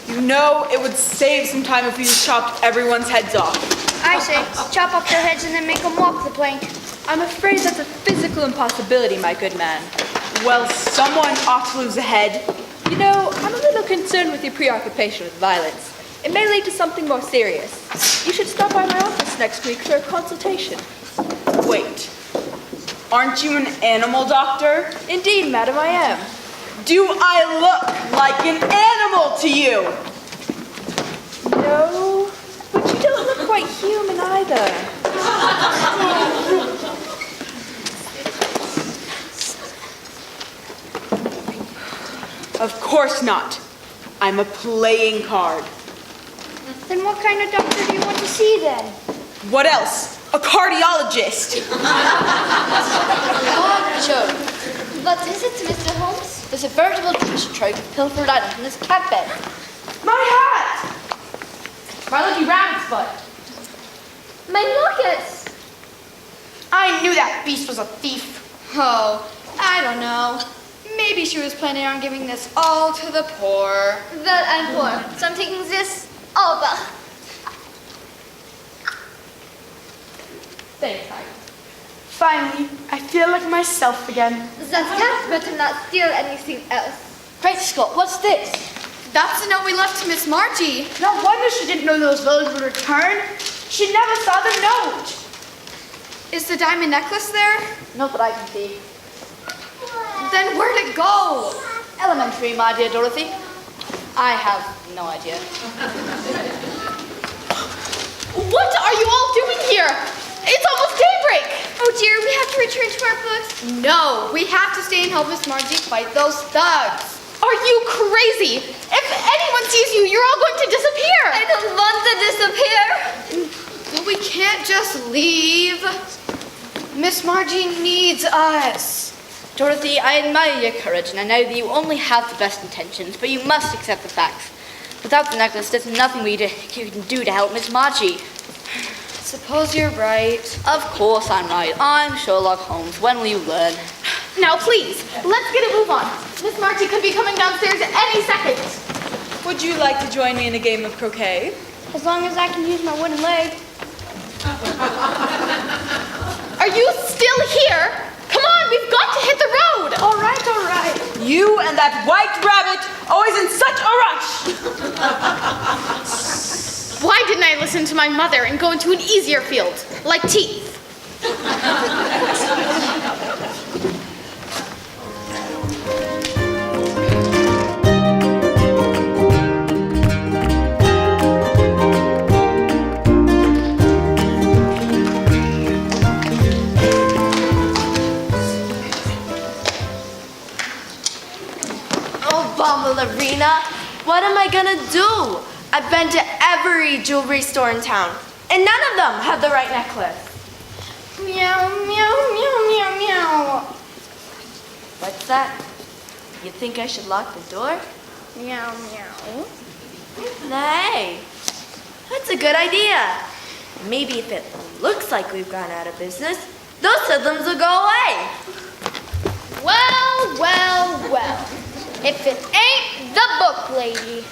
You know, it would save some time if we just chopped everyone's heads off. I say, chop off their heads and then make them walk the plank. I'm afraid that's a physical impossibility, my good man. Well, someone ought to lose a head. You know, I'm a little concerned with your preoccupation with violence. It may lead to something more serious. You should stop by my office next week for a consultation. Wait, aren't you an animal doctor? Indeed, madam, I am. Do I look like an animal to you? No, but you don't look quite human either. Of course not. I'm a playing card. Then what kind of doctor do you want to see then? What else? A cardiologist. Odd joke. What is it, Mr. Holmes? There's a veritable treasure trove of pilfered items in this cat bed. My hat! My lucky rabbit's foot. My lockets! I knew that beast was a thief. Oh, I don't know. Maybe she was planning on giving this all to the poor. That I'm poor, so I'm taking this over. Thanks, Harry. Finally, I feel like myself again. That cat better not steal anything else. Great Scott, what's this? That's the note we left to Miss Margie. No wonder she didn't know those villains would return. She never saw the note. Is the diamond necklace there? Not that I can see. Then where'd it go? Elementary, my dear Dorothy. I have no idea. What are you all doing here? It's almost daybreak. Oh dear, we have to return to our books. No, we have to stay and help Miss Margie fight those thugs. Are you crazy? If anyone sees you, you're all going to disappear. I don't want to disappear. But we can't just leave. Miss Margie needs us. Dorothy, I admire your courage, and I know that you only have the best intentions, but you must accept the facts. Without the necklace, there's nothing you can do to help Miss Margie. Suppose you're right. Of course I'm right. I'm Sherlock Holmes. When will you learn? Now please, let's get a move on. Miss Margie could be coming downstairs any second. Would you like to join me in a game of croquet? As long as I can use my wooden leg. Are you still here? Come on, we've got to hit the road. All right. You and that white rabbit, always in such a rush. Why didn't I listen to my mother and go into an easier field, like teeth? Ballerina, what am I gonna do? I've been to every jewelry store in town, and none of them have the right necklace. Meow, meow, meow, meow, meow. What's that? You think I should lock the door? Meow, meow. Hey, that's a good idea. Maybe if it looks like we've gone out of business, those hoodlums will go away. Well, well, well. If it ain't the book lady.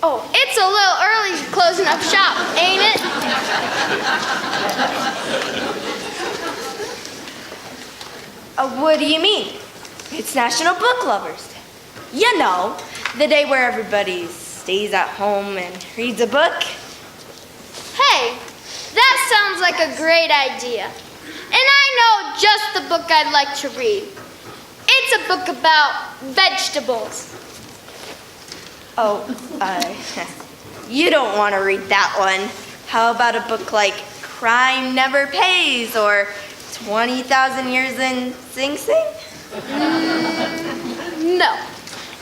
Oh, it's a little early closing up shop, ain't it? What do you mean? It's National Book Lovers Day. You know, the day where everybody stays at home and reads a book. Hey, that sounds like a great idea. And I know just the book I'd like to read. It's a book about vegetables. Oh, You don't want to read that one. How about a book like Crime Never Pays or 20,000 Years in Sing Sing? No.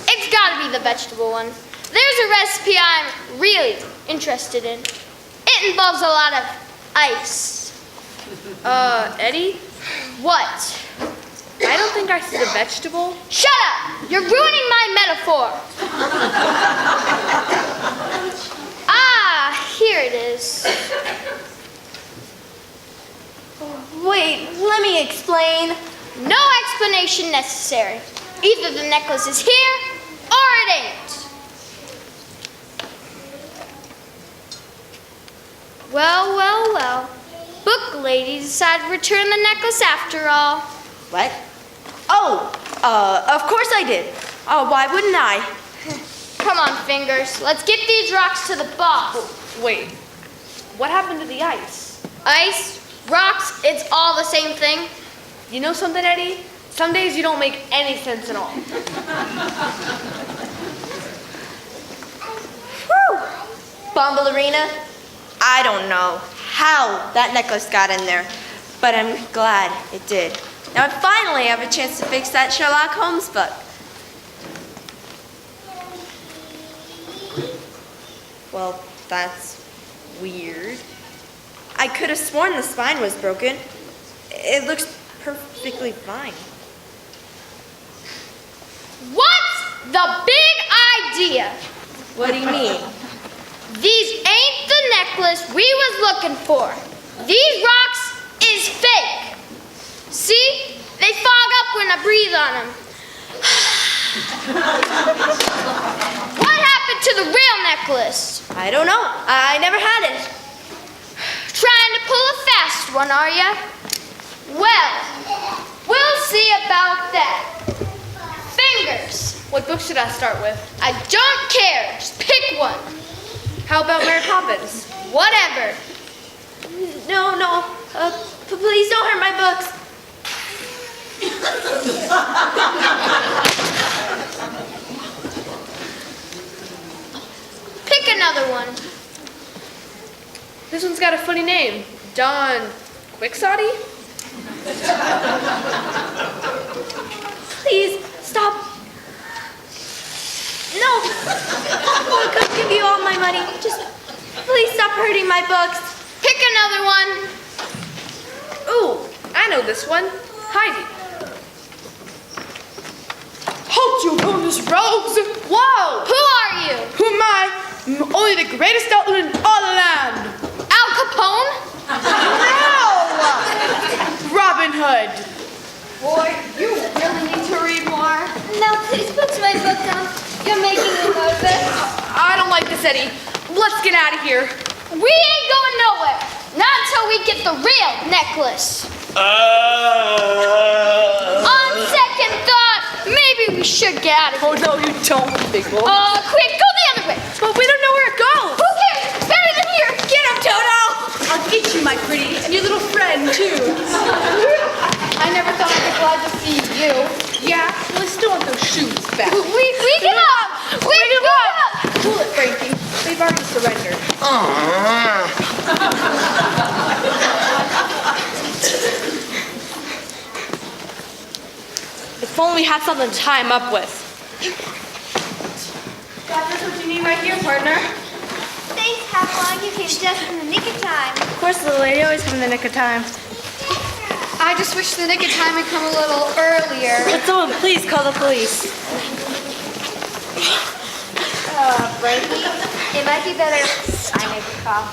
It's gotta be the vegetable one. There's a recipe I'm really interested in. It involves a lot of ice. Eddie? What? I don't think ice is a vegetable. Shut up! You're ruining my metaphor. Here it is. Wait, let me explain. No explanation necessary. Either the necklace is here, or it ain't. Well. Book lady decided to return the necklace after all. What? Oh, of course I did. Why wouldn't I? Come on, Fingers. Let's get these rocks to the boss. Wait, what happened to the ice? Ice, rocks, it's all the same thing. You know something, Eddie? Some days you don't make any sense at all. Whew. Bumblerina, I don't know how that necklace got in there, but I'm glad it did. Now I finally have a chance to fix that Sherlock Holmes book. Well, that's weird. I could have sworn the spine was broken. It looks perfectly fine. What's the big idea? What do you mean? These ain't the necklace we was looking for. These rocks is fake. See? They fog up when I breathe on them. What happened to the real necklace? I don't know. I never had it. Trying to pull a fast one, are ya? Well, we'll see about that. Fingers. What book should I start with? I don't care. Just pick one. How about Mary Poppins? Whatever. No. Please don't hurt my books. Pick another one. This one's got a funny name. Don Quixote? Please, stop. No. I could give you all my money. Just please stop hurting my books. Pick another one. Ooh, I know this one. Heidi. Halt, you boneless rogues! Whoa! Who are you? Who am I? I'm only the greatest outlaw in all the land. Al Capone? No! Robin Hood. Boy, you really need to read more. Now, please put my book down. You're making me nervous. I don't like this, Eddie. Let's get out of here. We ain't going nowhere. Not until we get the real necklace. On second thought, maybe we should get out of here. Oh, no, you don't, big boy. Quick, go the other way. But we don't know where it goes. Who cares? It's better than here. Get him, Toto. I'll get you, my pretty, and your little friend, too. I never thought I'd be glad to see you. Yeah, well, I still want those shoes back. We give up. We give up. Cool it, Frankie. They've already surrendered. If only we had something to tie him up with. Got this what you need right here, partner. Thanks, Heffalong. You came just in the nick of time. Of course, little lady always come in the nick of time. I just wish the nick of time had come a little earlier. Would someone please call the police? Frankie, it might be better if I make the call.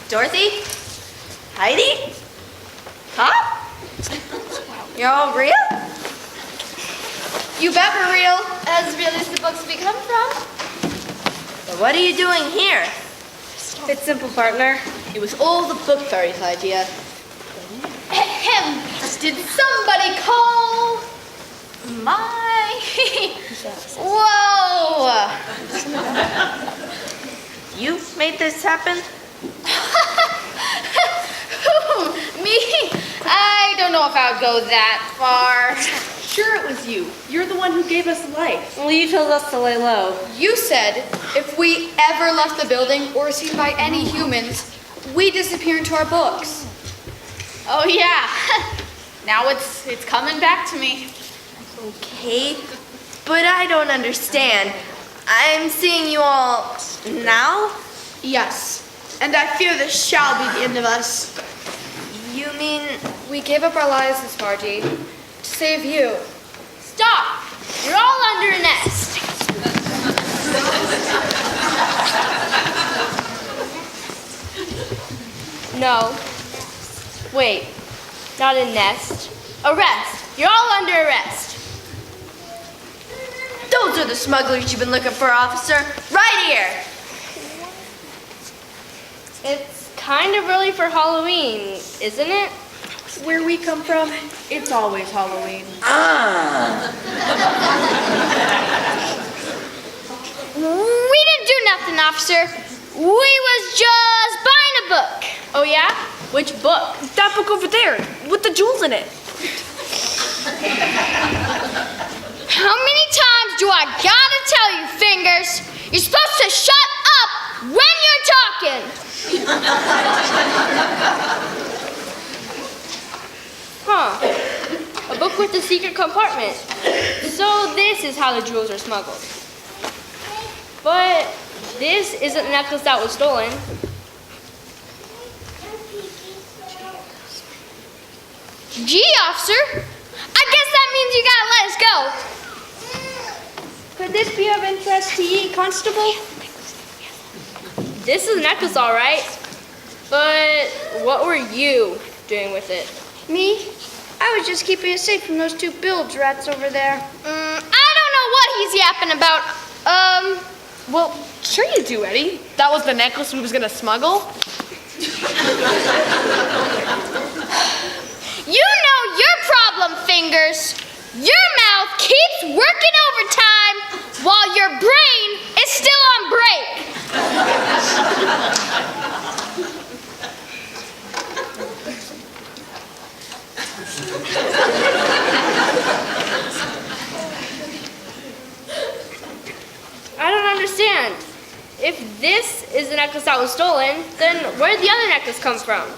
Dorothy? Heidi? Huh? You're all real? You bet we're real. As real as the books we come from. But what are you doing here? It's simple, partner. It was all the book fairy's idea. Ahem. Did somebody call my... Whoa! You made this happen? Who? Me? I don't know if I would go that far. Sure it was you. You're the one who gave us life. Well, you told us to lay low. You said if we ever left the building or were seen by any humans, we disappear into our books. Oh yeah. Now it's coming back to me. Okay, but I don't understand. I'm seeing you all now? Yes, and I fear this shall be the end of us. You mean... We gave up our lives, Miss Margie, to save you. Stop! You're all under a nest. No. Wait. Not a nest. Arrest. You're all under arrest. Those are the smugglers you've been looking for, officer. Right here. It's kind of early for Halloween, isn't it? Where we come from, it's always Halloween. We didn't do nothing, officer. We was just buying a book. Oh yeah? Which book? That book over there, with the jewels in it. How many times do I gotta tell you, Fingers? You're supposed to shut up when you're talking. Huh. A book with a secret compartment. So this is how the jewels are smuggled. But this isn't the necklace that was stolen. Gee, officer. I guess that means you gotta let us go. Could this be of interest to ye, Constable? This is a necklace, all right. But what were you doing with it? Me? I was just keeping it safe from those two bilge rats over there. I don't know what he's yapping about. Well, sure you do, Eddie. That was the necklace we was gonna smuggle. You know your problem, Fingers. Your mouth keeps working overtime while your brain is still on break. I don't understand. If this is the necklace that was stolen, then where did the other necklace come from?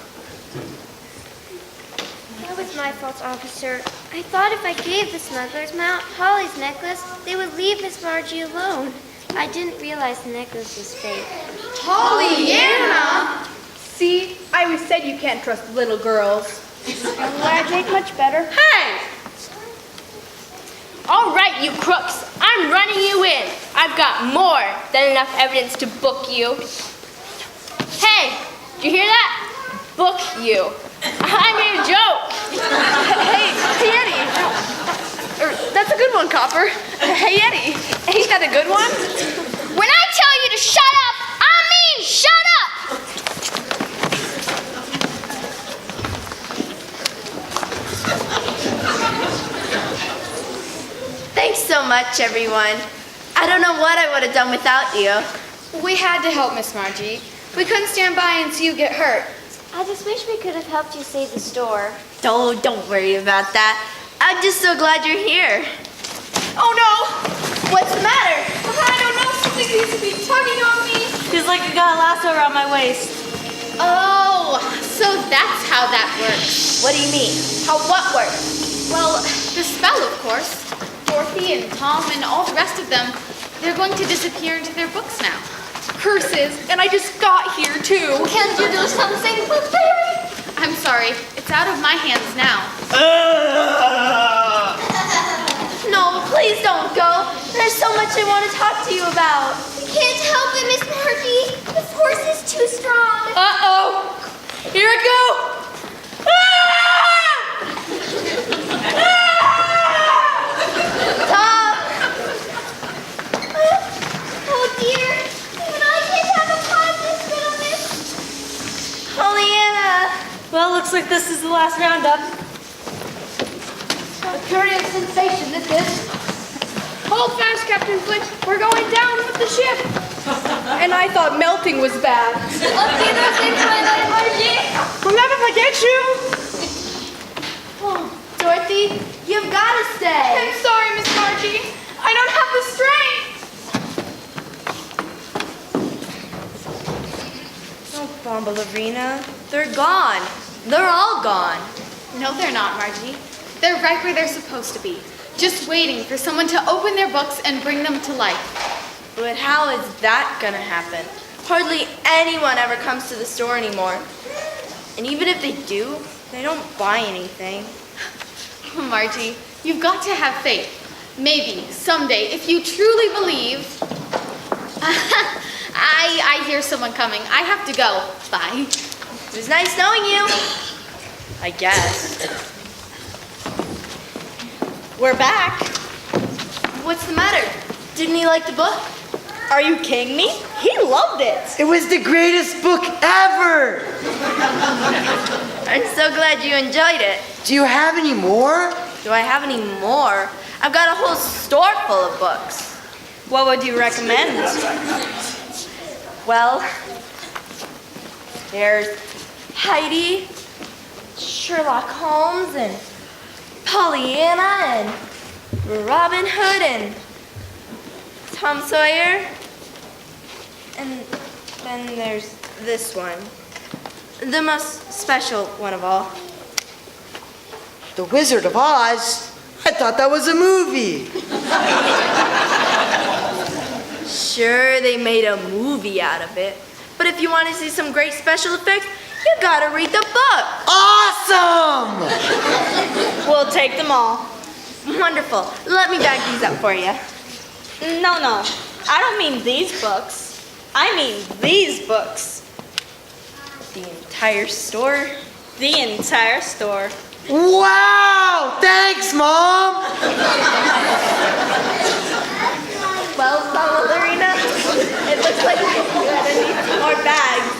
That was my fault, officer. I thought if I gave the smugglers Mount Holly's necklace, they would leave Miss Margie alone. I didn't realize the necklace was fake. Pollyanna! See, I always said you can't trust little girls. I'm glad Jake much better. Hey! All right, you crooks. I'm running you in. I've got more than enough evidence to book you. Hey, did you hear that? Book you. I made a joke. Hey, Eddie. That's a good one, Copper. Hey, Eddie. Ain't that a good one? When I tell you to shut up, I mean shut up. Thanks so much, everyone. I don't know what I would have done without you. We had to help Miss Margie. We couldn't stand by and see you get hurt. I just wish we could have helped you save the store. Oh, don't worry about that. I'm just so glad you're here. Oh no! What's the matter? I don't know. Something seems to be tugging on me. Feels like I got a lasso around my waist. Oh, so that's how that works. What do you mean? How what works? Well, the spell, of course. Dorothy and Tom and all the rest of them, they're going to disappear into their books now. Curses, and I just got here too. Can't you do something for Barry? I'm sorry, it's out of my hands now. No, please don't go. There's so much I want to talk to you about. We can't help it, Miss Margie. The force is too strong. Uh-oh. Here it goes. Tom! Oh dear. Even I can't have a positive spin on this. Pollyanna! Well, looks like this is the last roundup. A curious sensation, this is. Hold fast, Captain Flint. We're going down with the ship. And I thought melting was bad. We'll never forget you. Dorothy, You've got to stay. I'm sorry, Miss Margie. I don't have the strength. Oh, Bombalurina. They're gone. They're all gone. No, they're not, Margie. They're right where they're supposed to be, just waiting for someone to open their books and bring them to life. But how is that gonna happen? Hardly anyone ever comes to the store anymore. And even if they do, they don't buy anything. Margie, you've got to have faith. Maybe someday, if you truly believe. I hear someone coming. I have to go. Bye. It was nice knowing you. I guess. We're back. What's the matter? Didn't he like the book? Are you kidding me? He loved it. It was the greatest book ever! I'm so glad you enjoyed it. Do you have any more? Do I have any more? I've got a whole store full of books. What would you recommend? Well, there's Heidi, Sherlock Holmes, and Pollyanna, and Robin Hood, and Tom Sawyer. And then there's this one. The most special one of all. The Wizard of Oz? I thought that was a movie. Sure, they made a movie out of it. But if you want to see some great special effects, you gotta read the book. Awesome! We'll take them all. Wonderful. Let me bag these up for you. No. I don't mean these books. I mean these books. The entire store. The entire store. Wow! Thanks, Mom! Well, Ballerina, it looks like you're gonna need some more bags.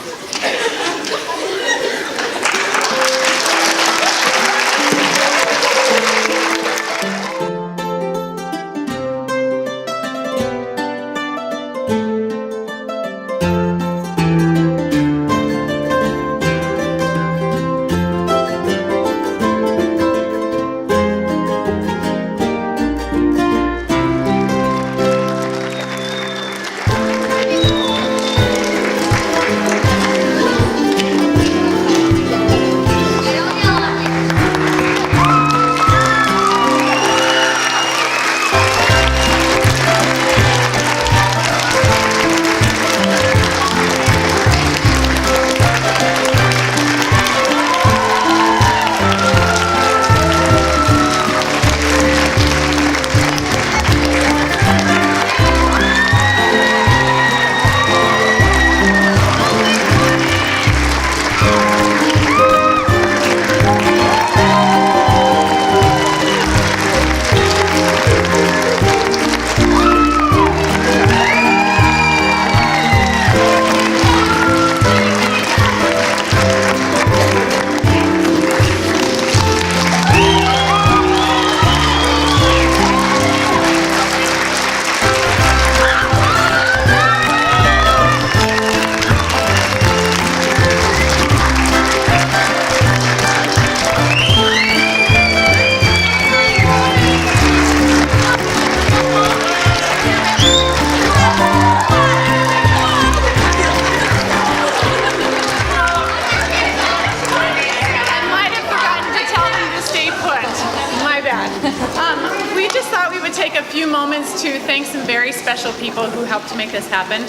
to thank some very special people who helped to make this happen.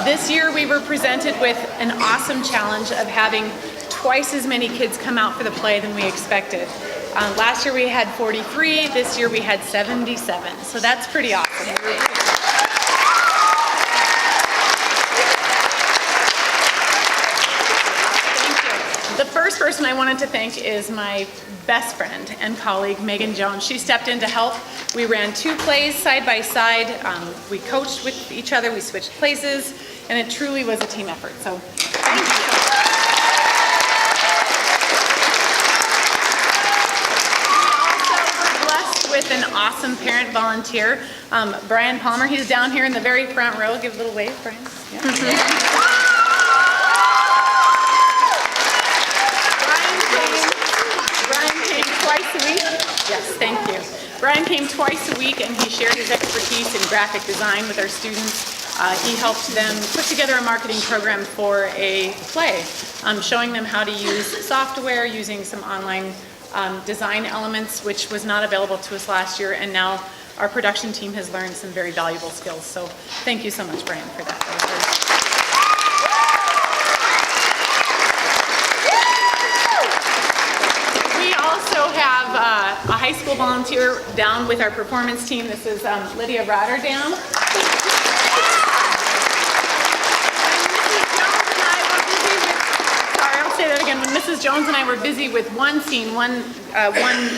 This year we were presented with an awesome challenge of having twice as many kids come out for the play than we expected. Last year we had 43, this year we had 77, so that's pretty awesome. The first person I wanted to thank is my best friend and colleague, Megan Jones. She stepped in to help. We ran 2 plays side by side. We coached with each other, we switched places, and it truly was a team effort. So thank you. We also were blessed with an awesome parent volunteer, Brian Palmer. He's down here in the very front row. Give a little wave, Brian. Yeah. Twice a week? Yes, thank you. Brian came twice a week and he shared his expertise in graphic design with our students. He helped them put together a marketing program for a play, showing them how to use software, using some online design elements, which was not available to us last year, and now our production team has learned some very valuable skills. So thank you so much, Brian, for that. We also have a high school volunteer down with our performance team. This is Lydia Rotterdam. Say that again. When Mrs. Jones and I were busy with one scene, one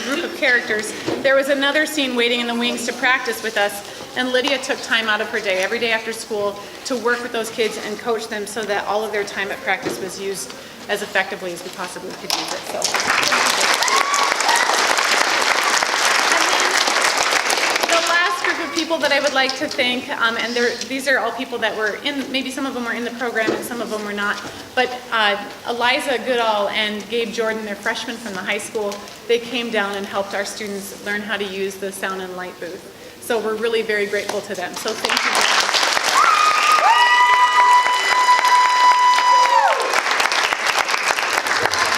group of characters, there was another scene waiting in the wings to practice with us, and Lydia took time out of her day, every day after school, to work with those kids and coach them so that all of their time at practice was used as effectively as we possibly could use it. So. Of people that I would like to thank, and these are all people that were in, maybe some of them were in the program and some of them were not, but Eliza Goodall and Gabe Jordan, they're freshmen from the high school, they came down and helped our students learn how to use the sound and light booth. So we're really very grateful to them. So thank you very much.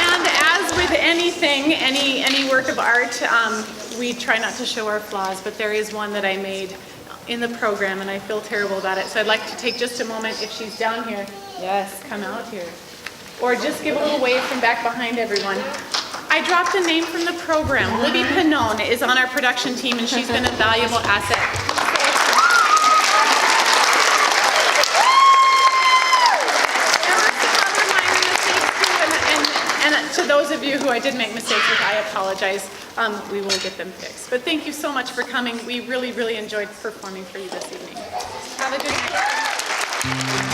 And as with anything, any work of art, we try not to show our flaws, but there is one that I made in the program, and I feel terrible about it. So I'd like to take just a moment, if she's down here, yes, come out here. Or just give a little wave from back behind everyone. I dropped a name from the program. Libby Pannone is on our production team, and she's been a valuable asset. To those of you who I did make mistakes with, I apologize. We will get them fixed. But thank you so much for coming. We really, really enjoyed performing for you this evening. Have a good night.